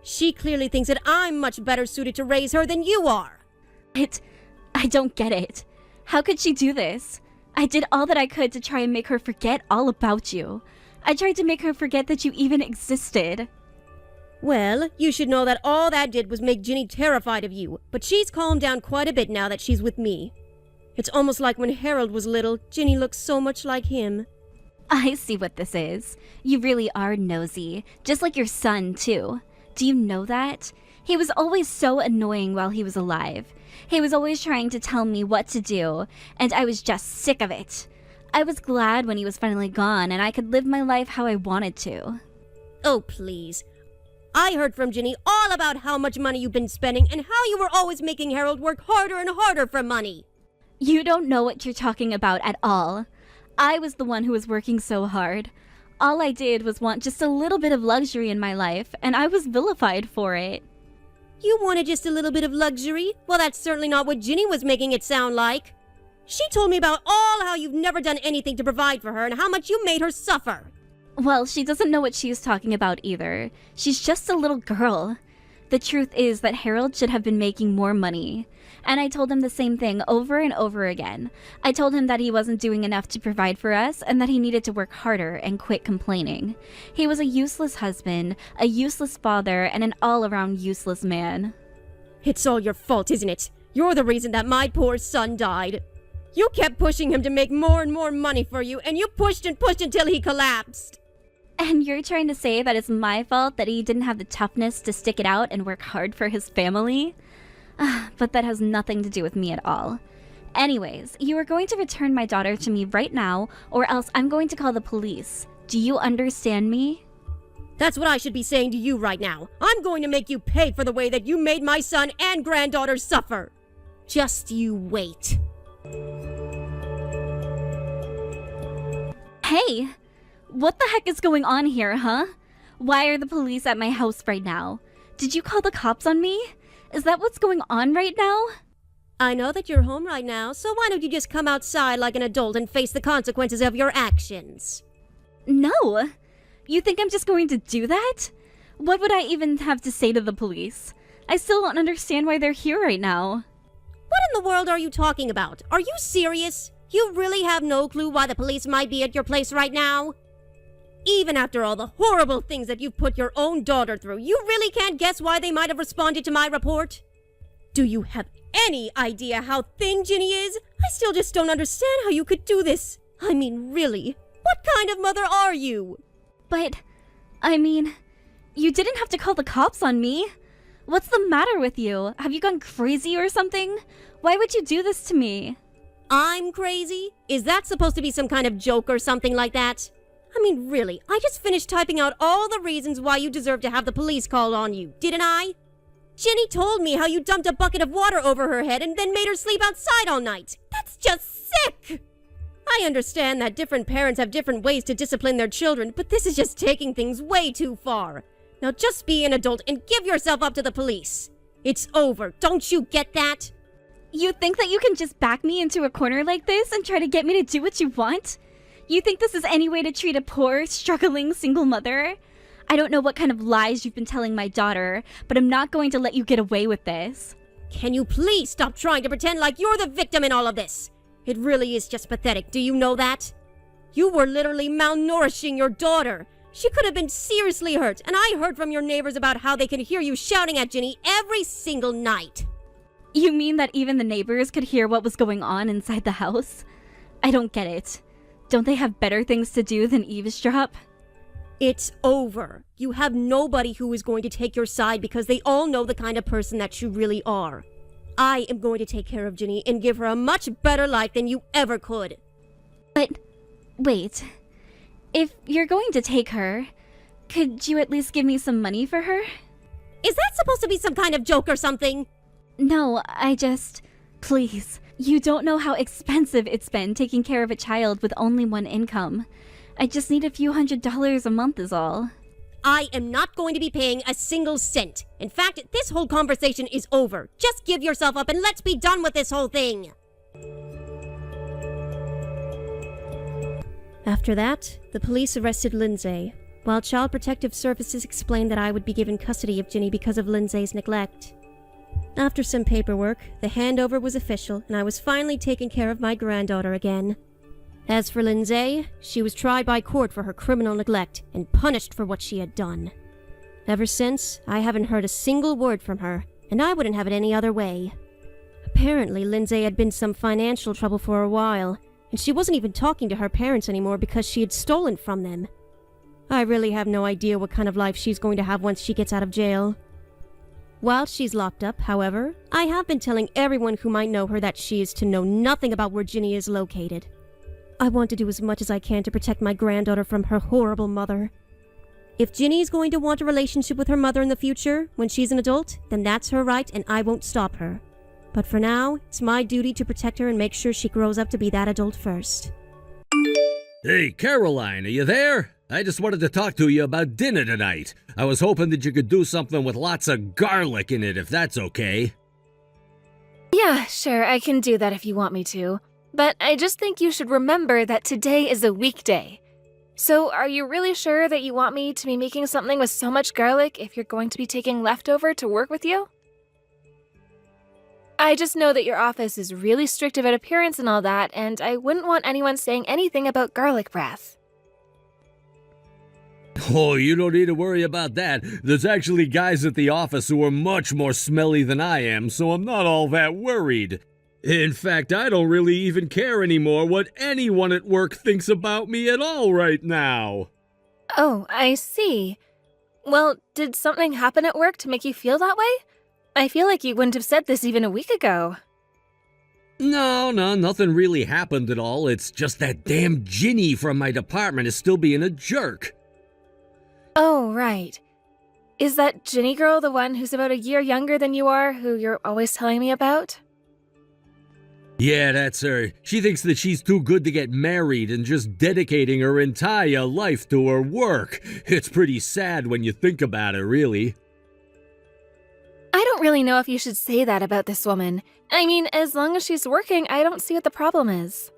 She clearly thinks that I'm much better suited to raise her than you are. I don't get it. How could she do this? I did all that I could to try and make her forget all about you. I tried to make her forget that you even existed. Well, you should know that all that did was make Ginny terrified of you, but she's calmed down quite a bit now that she's with me. It's almost like when Harold was little, Ginny looked so much like him. I see what this is. You really are nosy, just like your son, too. Do you know that? He was always so annoying while he was alive. He was always trying to tell me what to do, and I was just sick of it. I was glad when he was finally gone and I could live my life how I wanted to. Oh, please. I heard from Ginny all about how much money you've been spending and how you were always making Harold work harder and harder for money. You don't know what you're talking about at all. I was the one who was working so hard. All I did was want just a little bit of luxury in my life, and I was vilified for it. You wanted just a little bit of luxury? Well, that's certainly not what Ginny was making it sound like. She told me about all how you've never done anything to provide for her and how much you made her suffer. Well, she doesn't know what she's talking about either. She's just a little girl. The truth is that Harold should have been making more money. And I told him the same thing over and over again. I told him that he wasn't doing enough to provide for us and that he needed to work harder and quit complaining. He was a useless husband, a useless father, and an all-around useless man. It's all your fault, isn't it? You're the reason that my poor son died. You kept pushing him to make more and more money for you, and you pushed and pushed until he collapsed. And you're trying to say that it's my fault that he didn't have the toughness to stick it out and work hard for his family? But that has nothing to do with me at all. Anyways, you are going to return my daughter to me right now, or else I'm going to call the police. Do you understand me? That's what I should be saying to you right now. I'm going to make you pay for the way that you made my son and granddaughter suffer. Just you wait. Hey! What the heck is going on here, huh? Why are the police at my house right now? Did you call the cops on me? Is that what's going on right now? I know that you're home right now, so why don't you just come outside like an adult and face the consequences of your actions? No! You think I'm just going to do that? What would I even have to say to the police? I still don't understand why they're here right now. What in the world are you talking about? Are you serious? You really have no clue why the police might be at your place right now? Even after all the horrible things that you've put your own daughter through, you really can't guess why they might have responded to my report? Do you have any idea how thin Ginny is? I still just don't understand how you could do this. I mean, really, what kind of mother are you? But, I mean, you didn't have to call the cops on me. What's the matter with you? Have you gone crazy or something? Why would you do this to me? I'm crazy? Is that supposed to be some kind of joke or something like that? I mean, really, I just finished typing out all the reasons why you deserve to have the police called on you, didn't I? Ginny told me how you dumped a bucket of water over her head and then made her sleep outside all night. That's just sick! I understand that different parents have different ways to discipline their children, but this is just taking things way too far. Now just be an adult and give yourself up to the police. It's over, don't you get that? You think that you can just back me into a corner like this and try to get me to do what you want? You think this is any way to treat a poor, struggling single mother? I don't know what kind of lies you've been telling my daughter, but I'm not going to let you get away with this. Can you please stop trying to pretend like you're the victim in all of this? It really is just pathetic, do you know that? You were literally malnourishing your daughter. She could have been seriously hurt, and I heard from your neighbors about how they can hear you shouting at Ginny every single night. You mean that even the neighbors could hear what was going on inside the house? I don't get it. Don't they have better things to do than eavesdrop? It's over. You have nobody who is going to take your side because they all know the kind of person that you really are. I am going to take care of Ginny and give her a much better life than you ever could. But, wait. If you're going to take her, could you at least give me some money for her? Is that supposed to be some kind of joke or something? No, please. You don't know how expensive it's been taking care of a child with only one income. I just need a few $100s a month is all. I am not going to be paying a single cent. In fact, this whole conversation is over. Just give yourself up and let's be done with this whole thing. After that, the police arrested Lindsay, while Child Protective Services explained that I would be given custody of Ginny because of Lindsay's neglect. After some paperwork, the handover was official and I was finally taking care of my granddaughter again. As for Lindsay, she was tried by court for her criminal neglect and punished for what she had done. Ever since, I haven't heard a single word from her, and I wouldn't have it any other way. Apparently, Lindsay had been in some financial trouble for a while, and she wasn't even talking to her parents anymore because she had stolen from them. I really have no idea what kind of life she's going to have once she gets out of jail. While she's locked up, however, I have been telling everyone who might know her that she is to know nothing about where Ginny is located. I want to do as much as I can to protect my granddaughter from her horrible mother. If Ginny is going to want a relationship with her mother in the future, when she's an adult, then that's her right and I won't stop her. But for now, it's my duty to protect her and make sure she grows up to be that adult first. Hey, Caroline, are you there? I just wanted to talk to you about dinner tonight. I was hoping that you could do something with lots of garlic in it, if that's okay. Yeah, sure, I can do that if you want me to. But I just think you should remember that today is a weekday. So are you really sure that you want me to be making something with so much garlic if you're going to be taking leftover to work with you? I just know that your office is really strict about appearance and all that, and I wouldn't want anyone saying anything about garlic breath. Oh, you don't need to worry about that. There's actually guys at the office who are much more smelly than I am, so I'm not all that worried. In fact, I don't really even care anymore what anyone at work thinks about me at all right now. Oh, I see. Well, did something happen at work to make you feel that way? I feel like you wouldn't have said this even a week ago. No, nothing really happened at all. It's just that damn Ginny from my department is still being a jerk. Oh, right. Is that Ginny girl the one who's about a year younger than you are, who you're always telling me about? Yeah, that's her. She thinks that she's too good to get married and just dedicating her entire life to her work. It's pretty sad when you think about it, really. I don't really know if you should say that about this woman. I mean, as long as she's working, I don't see what the problem is.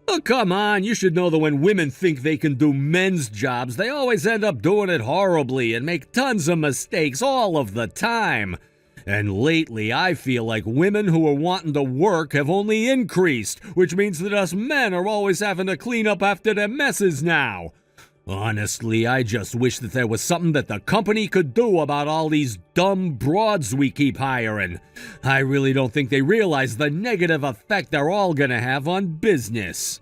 Oh, come on, you should know that when women think they can do men's jobs, they always end up doing it horribly and make tons of mistakes all of the time. And lately, I feel like women who are wanting to work have only increased, which means that us men are always having to clean up after their messes now. Honestly, I just wish that there was something that the company could do about all these dumb broads we keep hiring. I really don't think they realize the negative effect they're all gonna have on business.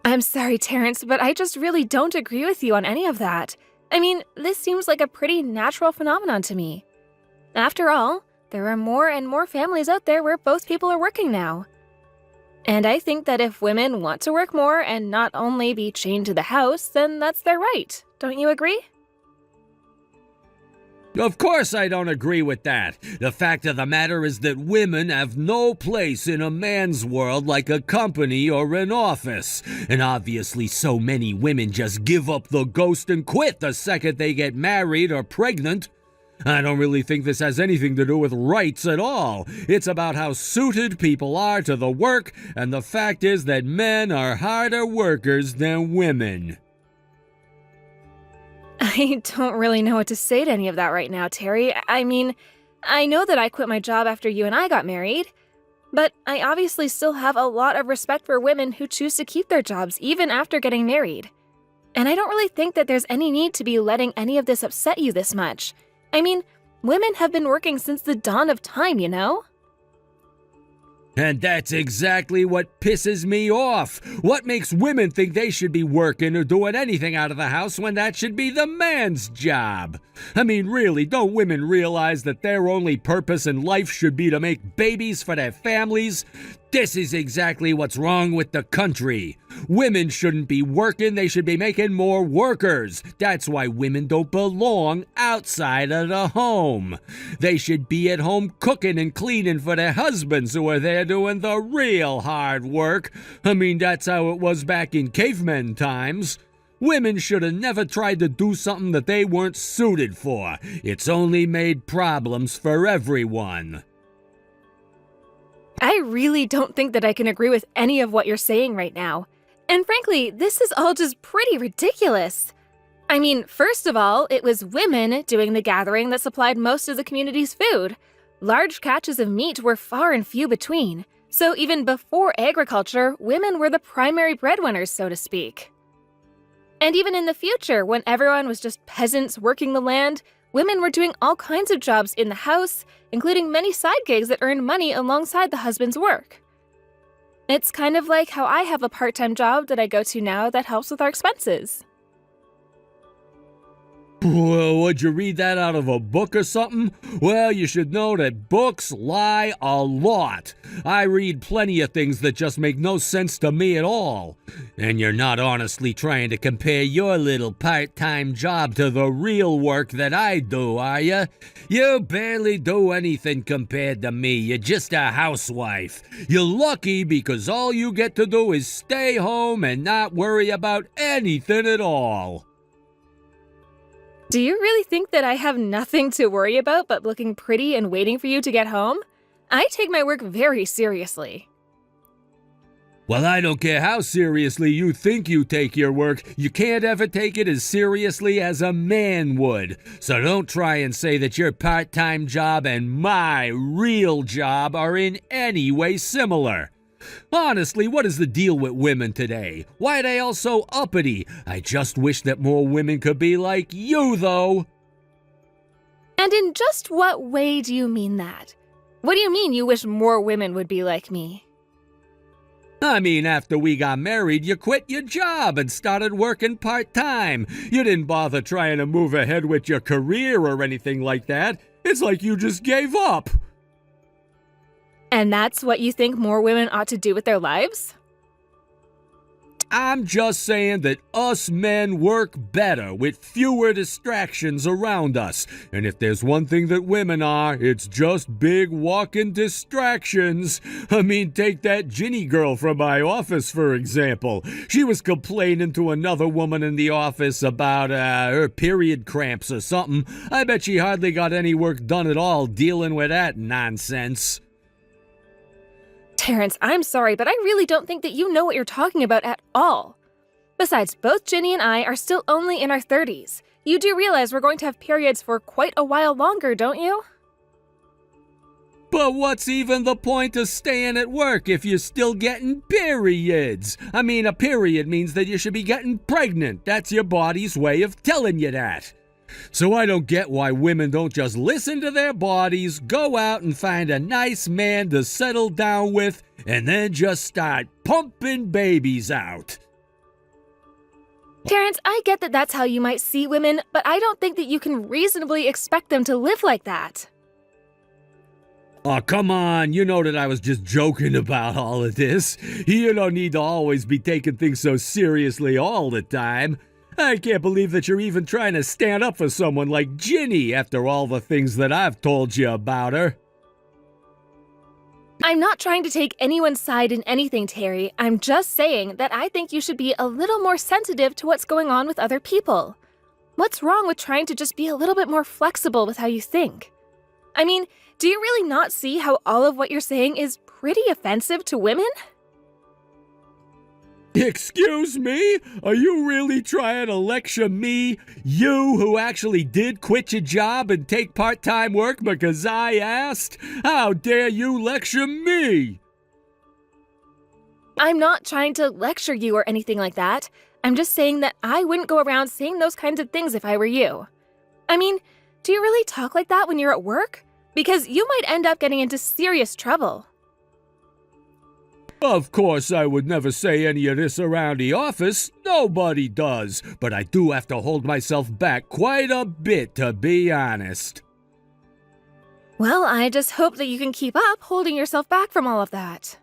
I'm sorry, Terrence, but I just really don't agree with you on any of that. I mean, this seems like a pretty natural phenomenon to me. After all, there are more and more families out there where both people are working now. And I think that if women want to work more and not only be chained to the house, then that's their right. Don't you agree? Of course I don't agree with that. The fact of the matter is that women have no place in a man's world like a company or an office. And obviously so many women just give up the ghost and quit the second they get married or pregnant. I don't really think this has anything to do with rights at all. It's about how suited people are to the work, and the fact is that men are harder workers than women. I don't really know what to say to any of that right now, Terry. I mean, I know that I quit my job after you and I got married, but I obviously still have a lot of respect for women who choose to keep their jobs even after getting married. And I don't really think that there's any need to be letting any of this upset you this much. I mean, women have been working since the dawn of time, you know? And that's exactly what pisses me off. What makes women think they should be working or doing anything out of the house when that should be the man's job? I mean, really, don't women realize that their only purpose in life should be to make babies for their families? This is exactly what's wrong with the country. Women shouldn't be working, they should be making more workers. That's why women don't belong outside of the home. They should be at home cooking and cleaning for their husbands who are there doing the real hard work. I mean, that's how it was back in cavemen times. Women should have never tried to do something that they weren't suited for. It's only made problems for everyone. I really don't think that I can agree with any of what you're saying right now. And frankly, this is all just pretty ridiculous. I mean, first of all, it was women doing the gathering that supplied most of the community's food. Large catches of meat were far and few between. So even before agriculture, women were the primary breadwinners, so to speak. And even in the future, when everyone was just peasants working the land, women were doing all kinds of jobs in the house, including many side gigs that earned money alongside the husband's work. It's kind of like how I have a part-time job that I go to now that helps with our expenses. Well, would you read that out of a book or something? Well, you should know that books lie a lot. I read plenty of things that just make no sense to me at all. And you're not honestly trying to compare your little part-time job to the real work that I do, are you? You barely do anything compared to me. You're just a housewife. You're lucky because all you get to do is stay home and not worry about anything at all. Do you really think that I have nothing to worry about but looking pretty and waiting for you to get home? I take my work very seriously. Well, I don't care how seriously you think you take your work, you can't ever take it as seriously as a man would. So don't try and say that your part-time job and my real job are in any way similar. Honestly, what is the deal with women today? Why are they all so uppity? I just wish that more women could be like you, though. And in just what way do you mean that? What do you mean you wish more women would be like me? I mean, after we got married, you quit your job and started working part-time. You didn't bother trying to move ahead with your career or anything like that. It's like you just gave up. And that's what you think more women ought to do with their lives? I'm just saying that us men work better with fewer distractions around us. And if there's one thing that women are, it's just big walking distractions. I mean, take that Ginny girl from my office, for example. She was complaining to another woman in the office about her period cramps or something. I bet she hardly got any work done at all dealing with that nonsense. Terrence, I'm sorry, but I really don't think that you know what you're talking about at all. Besides, both Ginny and I are still only in our 30s. You do realize we're going to have periods for quite a while longer, don't you? But what's even the point of staying at work if you're still getting periods? I mean, a period means that you should be getting pregnant. That's your body's way of telling you that. So I don't get why women don't just listen to their bodies, go out and find a nice man to settle down with, and then just start pumping babies out. Terrence, I get that that's how you might see women, but I don't think that you can reasonably expect them to live like that. Oh, come on, you know that I was just joking about all of this. You don't need to always be taking things so seriously all the time. I can't believe that you're even trying to stand up for someone like Ginny after all the things that I've told you about her. I'm not trying to take anyone's side in anything, Terry. I'm just saying that I think you should be a little more sensitive to what's going on with other people. What's wrong with trying to just be a little bit more flexible with how you think? I mean, do you really not see how all of what you're saying is pretty offensive to women? Excuse me? Are you really trying to lecture me? You who actually did quit your job and take part-time work because I asked? How dare you lecture me? I'm not trying to lecture you or anything like that. I'm just saying that I wouldn't go around saying those kinds of things if I were you. I mean, do you really talk like that when you're at work? Because you might end up getting into serious trouble. Of course, I would never say any of this around the office. Nobody does. But I do have to hold myself back quite a bit, to be honest. Well, I just hope that you can keep up holding yourself back from all of that.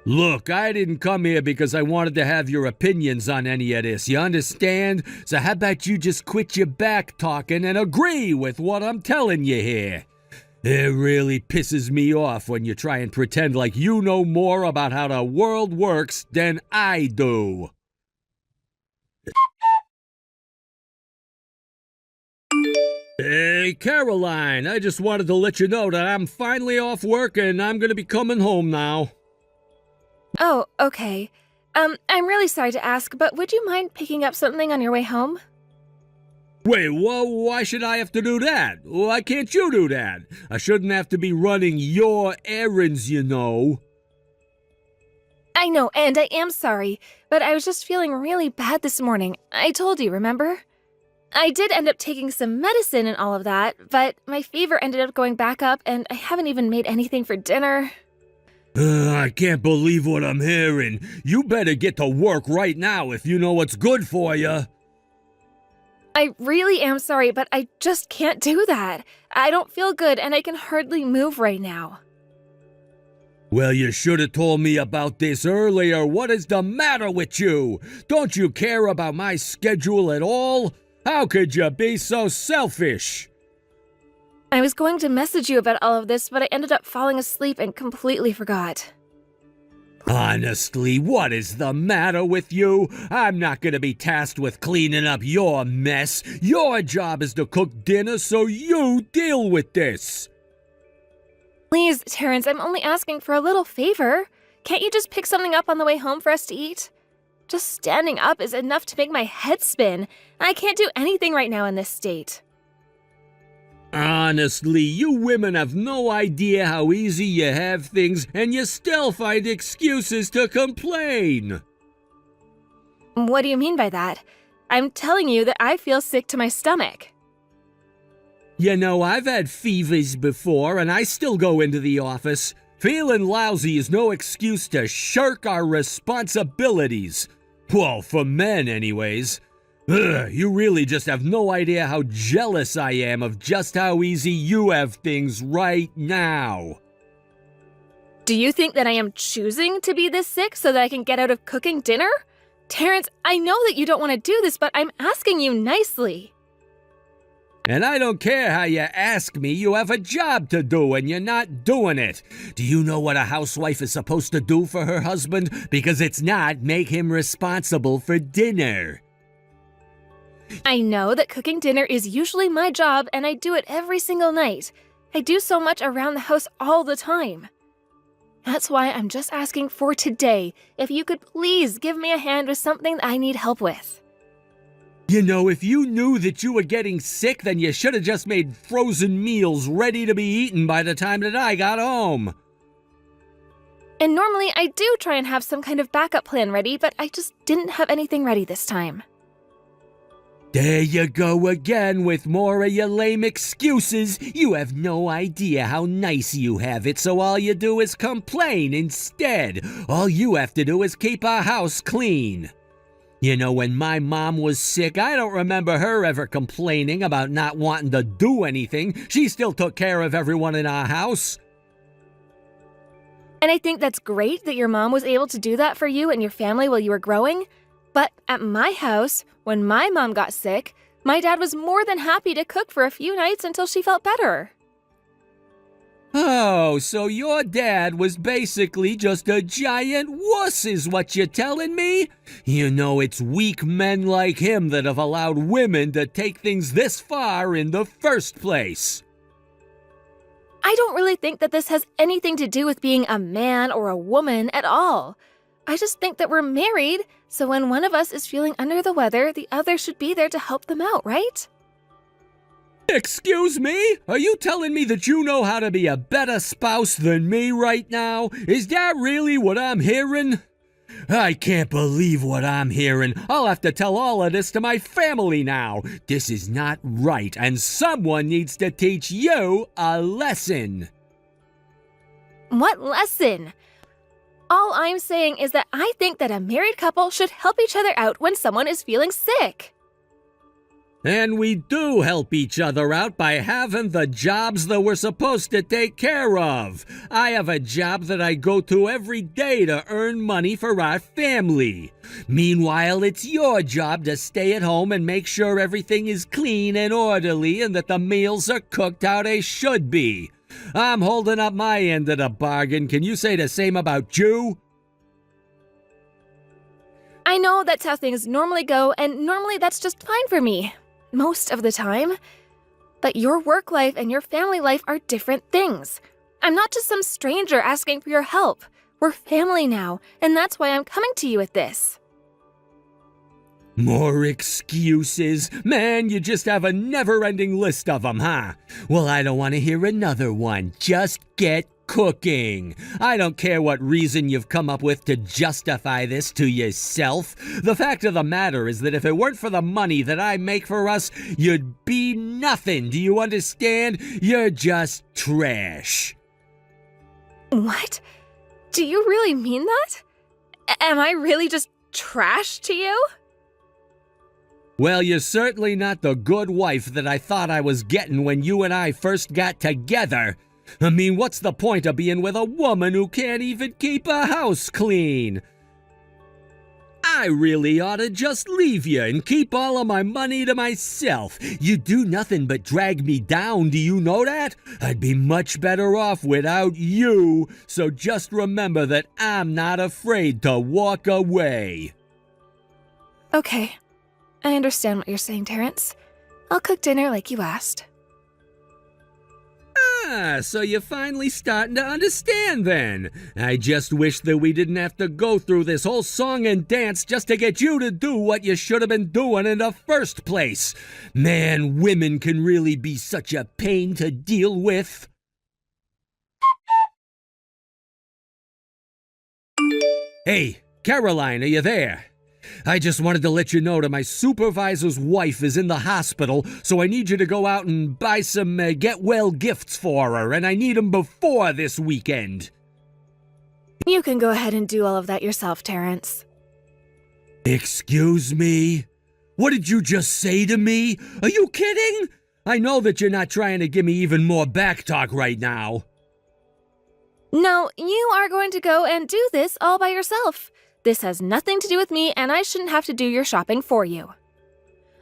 Look, I didn't come here because I wanted to have your opinions on any of this, you understand? So how about you just quit your back talking and agree with what I'm telling you here? It really pisses me off when you try and pretend like you know more about how the world works than I do. Hey, Caroline, I just wanted to let you know that I'm finally off work and I'm gonna be coming home now. Oh, okay. I'm really sorry to ask, but would you mind picking up something on your way home? Wait, why should I have to do that? Why can't you do that? I shouldn't have to be running your errands, you know. I know, and I am sorry, but I was just feeling really bad this morning. I told you, remember? I did end up taking some medicine and all of that, but my fever ended up going back up, and I haven't even made anything for dinner. I can't believe what I'm hearing. You better get to work right now if you know what's good for you. I really am sorry, but I just can't do that. I don't feel good, and I can hardly move right now. Well, you should have told me about this earlier. What is the matter with you? Don't you care about my schedule at all? How could you be so selfish? I was going to message you about all of this, but I ended up falling asleep and completely forgot. Honestly, what is the matter with you? I'm not going to be tasked with cleaning up your mess. Your job is to cook dinner, so you deal with this. Please, Terrence, I'm only asking for a little favor. Can't you just pick something up on the way home for us to eat? Just standing up is enough to make my head spin, and I can't do anything right now in this state. Honestly, you women have no idea how easy you have things, and you still find excuses to complain. What do you mean by that? I'm telling you that I feel sick to my stomach. You know, I've had fevers before, and I still go into the office. Feeling lousy is no excuse to shirk our responsibilities. Well, for men, anyways. Ugh, you really just have no idea how jealous I am of just how easy you have things right now. Do you think that I am choosing to be this sick so that I can get out of cooking dinner? Terrence, I know that you don't want to do this, but I'm asking you nicely. And I don't care how you ask me, you have a job to do and you're not doing it. Do you know what a housewife is supposed to do for her husband? Because it's not make him responsible for dinner. I know that cooking dinner is usually my job, and I do it every single night. I do so much around the house all the time. That's why I'm just asking for today, if you could please give me a hand with something that I need help with. You know, if you knew that you were getting sick, then you should have just made frozen meals ready to be eaten by the time that I got home. And normally I do try and have some kind of backup plan ready, but I just didn't have anything ready this time. There you go again with more of your lame excuses. You have no idea how nice you have it, so all you do is complain instead. All you have to do is keep our house clean. You know, when my mom was sick, I don't remember her ever complaining about not wanting to do anything. She still took care of everyone in our house. And I think that's great that your mom was able to do that for you and your family while you were growing. But at my house, when my mom got sick, my dad was more than happy to cook for a few nights until she felt better. Oh, so your dad was basically just a giant wuss is what you're telling me? You know, it's weak men like him that have allowed women to take things this far in the first place. I don't really think that this has anything to do with being a man or a woman at all. I just think that we're married, so when one of us is feeling under the weather, the other should be there to help them out, right? Excuse me? Are you telling me that you know how to be a better spouse than me right now? Is that really what I'm hearing? I can't believe what I'm hearing. I'll have to tell all of this to my family now. This is not right, and someone needs to teach you a lesson. What lesson? All I'm saying is that I think that a married couple should help each other out when someone is feeling sick. And we do help each other out by having the jobs that we're supposed to take care of. I have a job that I go to every day to earn money for our family. Meanwhile, it's your job to stay at home and make sure everything is clean and orderly and that the meals are cooked how they should be. I'm holding up my end of the bargain. Can you say the same about you? I know that's how things normally go, and normally that's just fine for me. Most of the time. But your work life and your family life are different things. I'm not just some stranger asking for your help. We're family now, and that's why I'm coming to you with this. More excuses? Man, you just have a never-ending list of them, huh? Well, I don't want to hear another one. Just get cooking. I don't care what reason you've come up with to justify this to yourself. The fact of the matter is that if it weren't for the money that I make for us, you'd be nothing. Do you understand? You're just trash. What? Do you really mean that? Am I really just trash to you? Well, you're certainly not the good wife that I thought I was getting when you and I first got together. I mean, what's the point of being with a woman who can't even keep a house clean? I really ought to just leave you and keep all of my money to myself. You do nothing but drag me down, do you know that? I'd be much better off without you, so just remember that I'm not afraid to walk away. Okay, I understand what you're saying, Terrence. I'll cook dinner like you asked. Ah, so you're finally starting to understand then. I just wish that we didn't have to go through this whole song and dance just to get you to do what you should have been doing in the first place. Man, women can really be such a pain to deal with. Hey, Caroline, are you there? I just wanted to let you know that my supervisor's wife is in the hospital, so I need you to go out and buy some get-well gifts for her, and I need them before this weekend. You can go ahead and do all of that yourself, Terrence. Excuse me? What did you just say to me? Are you kidding? I know that you're not trying to give me even more backtalk right now. No, you are going to go and do this all by yourself. This has nothing to do with me, and I shouldn't have to do your shopping for you.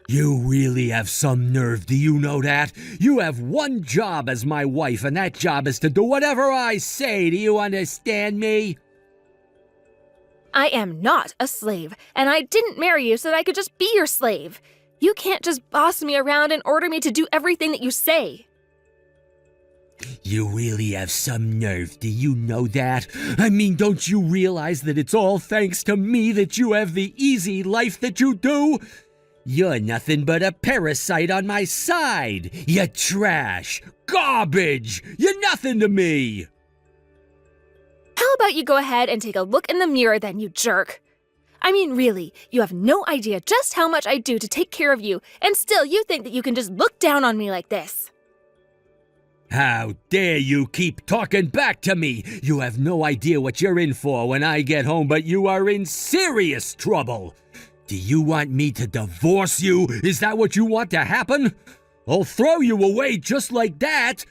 You really have some nerve, do you know that? You have one job as my wife, and that job is to do whatever I say. Do you understand me? I am not a slave, and I didn't marry you so that I could just be your slave. You can't just boss me around and order me to do everything that you say. You really have some nerve, do you know that? I mean, don't you realize that it's all thanks to me that you have the easy life that you do? You're nothing but a parasite on my side. You're trash. Garbage. You're nothing to me. How about you go ahead and take a look in the mirror then, you jerk? I mean, really, you have no idea just how much I do to take care of you, and still you think that you can just look down on me like this. How dare you keep talking back to me? You have no idea what you're in for when I get home, but you are in serious trouble. Do you want me to divorce you? Is that what you want to happen? I'll throw you away just like that.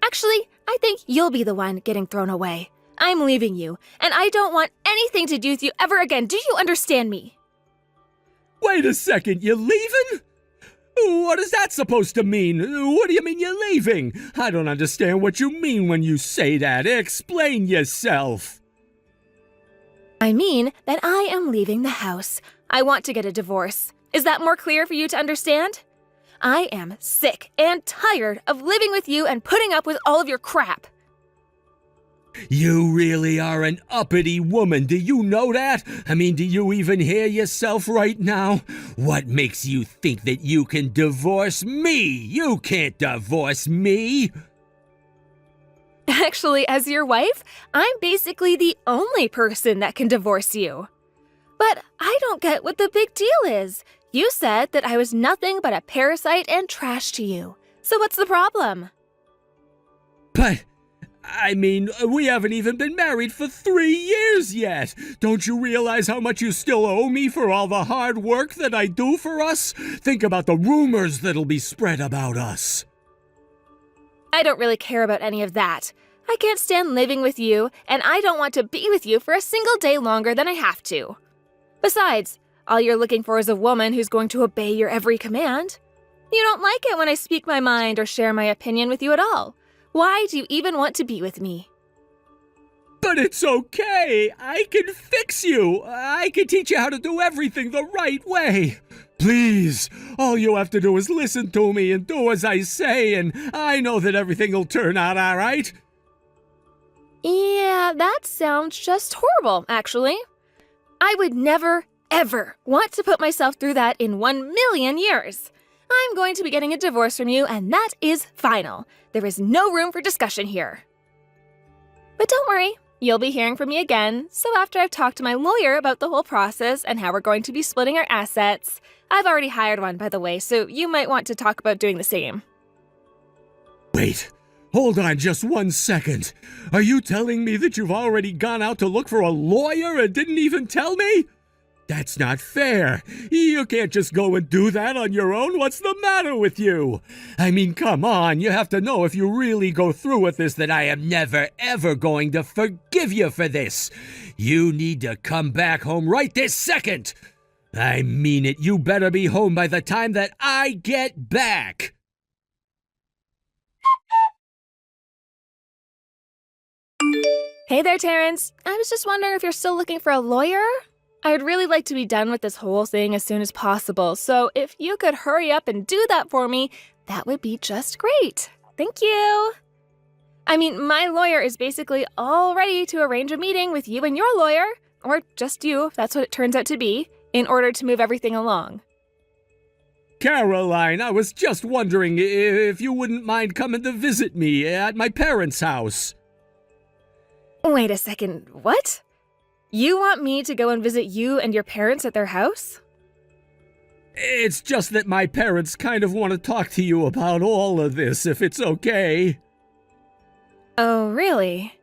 Actually, I think you'll be the one getting thrown away. I'm leaving you, and I don't want anything to do with you ever again. Do you understand me? Wait a second, you're leaving? What is that supposed to mean? What do you mean you're leaving? I don't understand what you mean when you say that. Explain yourself. I mean that I am leaving the house. I want to get a divorce. Is that more clear for you to understand? I am sick and tired of living with you and putting up with all of your crap. You really are an uppity woman. Do you know that? I mean, do you even hear yourself right now? What makes you think that you can divorce me? You can't divorce me. Actually, as your wife, I'm basically the only person that can divorce you. But I don't get what the big deal is. You said that I was nothing but a parasite and trash to you. So what's the problem? But, I mean, we haven't even been married for 3 years yet. Don't you realize how much you still owe me for all the hard work that I do for us? Think about the rumors that'll be spread about us. I don't really care about any of that. I can't stand living with you, and I don't want to be with you for a single day longer than I have to. Besides, all you're looking for is a woman who's going to obey your every command. You don't like it when I speak my mind or share my opinion with you at all. Why do you even want to be with me? But it's okay. I can fix you. I can teach you how to do everything the right way. Please, all you have to do is listen to me and do as I say, and I know that everything will turn out all right. Yeah, that sounds just horrible, actually. I would never, ever want to put myself through that in 1,000,000 years. I'm going to be getting a divorce from you, and that is final. There is no room for discussion here. But don't worry, you'll be hearing from me again, so after I've talked to my lawyer about the whole process and how we're going to be splitting our assets. I've already hired one, by the way, so you might want to talk about doing the same. Wait, hold on just 1 second. Are you telling me that you've already gone out to look for a lawyer and didn't even tell me? That's not fair. You can't just go and do that on your own. What's the matter with you? I mean, come on. You have to know if you really go through with this that I am never, ever going to forgive you for this. You need to come back home right this second. I mean it. You better be home by the time that I get back. Hey there, Terrence. I was just wondering if you're still looking for a lawyer? I would really like to be done with this whole thing as soon as possible, so if you could hurry up and do that for me, that would be just great. Thank you. I mean, my lawyer is basically all ready to arrange a meeting with you and your lawyer, or just you, if that's what it turns out to be, in order to move everything along. Caroline, I was just wondering if you wouldn't mind coming to visit me at my parents' house. Wait a second, what? You want me to go and visit you and your parents at their house? It's just that my parents kind of want to talk to you about all of this, if it's okay. Oh, really?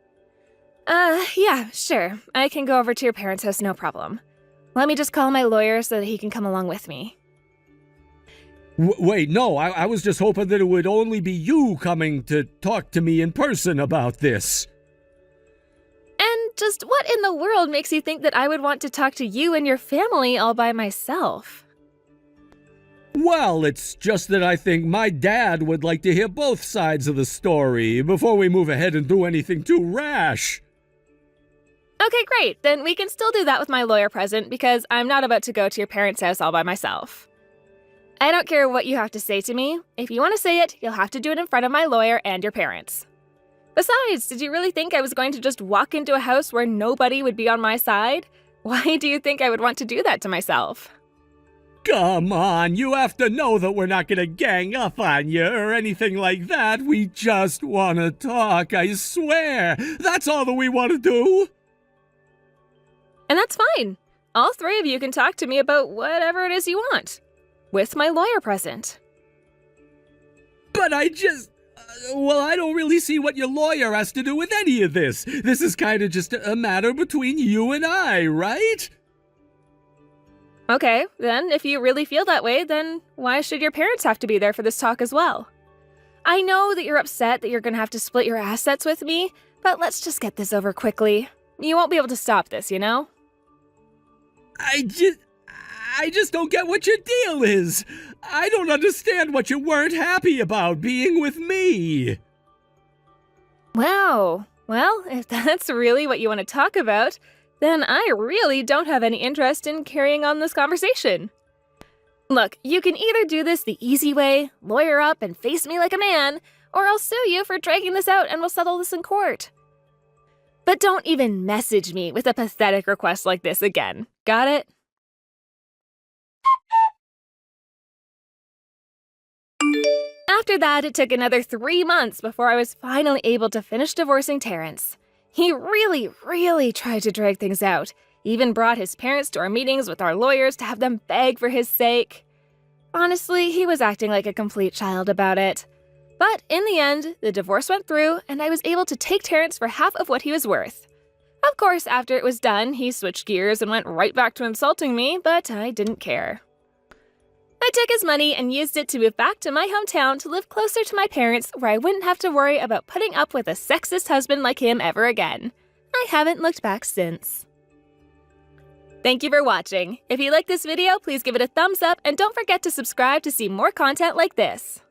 Yeah, sure. I can go over to your parents' house, no problem. Let me just call my lawyer so that he can come along with me. Wait, no, I was just hoping that it would only be you coming to talk to me in person about this. And just what in the world makes you think that I would want to talk to you and your family all by myself? Well, it's just that I think my dad would like to hear both sides of the story before we move ahead and do anything too rash. Okay, great. Then we can still do that with my lawyer present because I'm not about to go to your parents' house all by myself. I don't care what you have to say to me. If you want to say it, you'll have to do it in front of my lawyer and your parents. Besides, did you really think I was going to just walk into a house where nobody would be on my side? Why do you think I would want to do that to myself? Come on, you have to know that we're not gonna gang up on you or anything like that. We just want to talk, I swear. That's all that we want to do. And that's fine. All three of you can talk to me about whatever it is you want, with my lawyer present. But I don't really see what your lawyer has to do with any of this. This is kind of just a matter between you and I, right? Okay, then if you really feel that way, then why should your parents have to be there for this talk as well? I know that you're upset that you're gonna have to split your assets with me, but let's just get this over quickly. You won't be able to stop this, you know? I just don't get what your deal is. I don't understand what you weren't happy about being with me. Wow. Well, if that's really what you want to talk about, then I really don't have any interest in carrying on this conversation. Look, you can either do this the easy way, lawyer up and face me like a man, or I'll sue you for dragging this out and we'll settle this in court. But don't even message me with a pathetic request like this again. Got it? After that, it took another 3 months before I was finally able to finish divorcing Terrence. He really tried to drag things out, even brought his parents to our meetings with our lawyers to have them beg for his sake. Honestly, he was acting like a complete child about it. But in the end, the divorce went through, and I was able to take Terrence for half of what he was worth. Of course, after it was done, he switched gears and went right back to insulting me, but I didn't care. I took his money and used it to move back to my hometown to live closer to my parents where I wouldn't have to worry about putting up with a sexist husband like him ever again. I haven't looked back since. Thank you for watching. If you liked this video, please give it a thumbs up and don't forget to subscribe to see more content like this.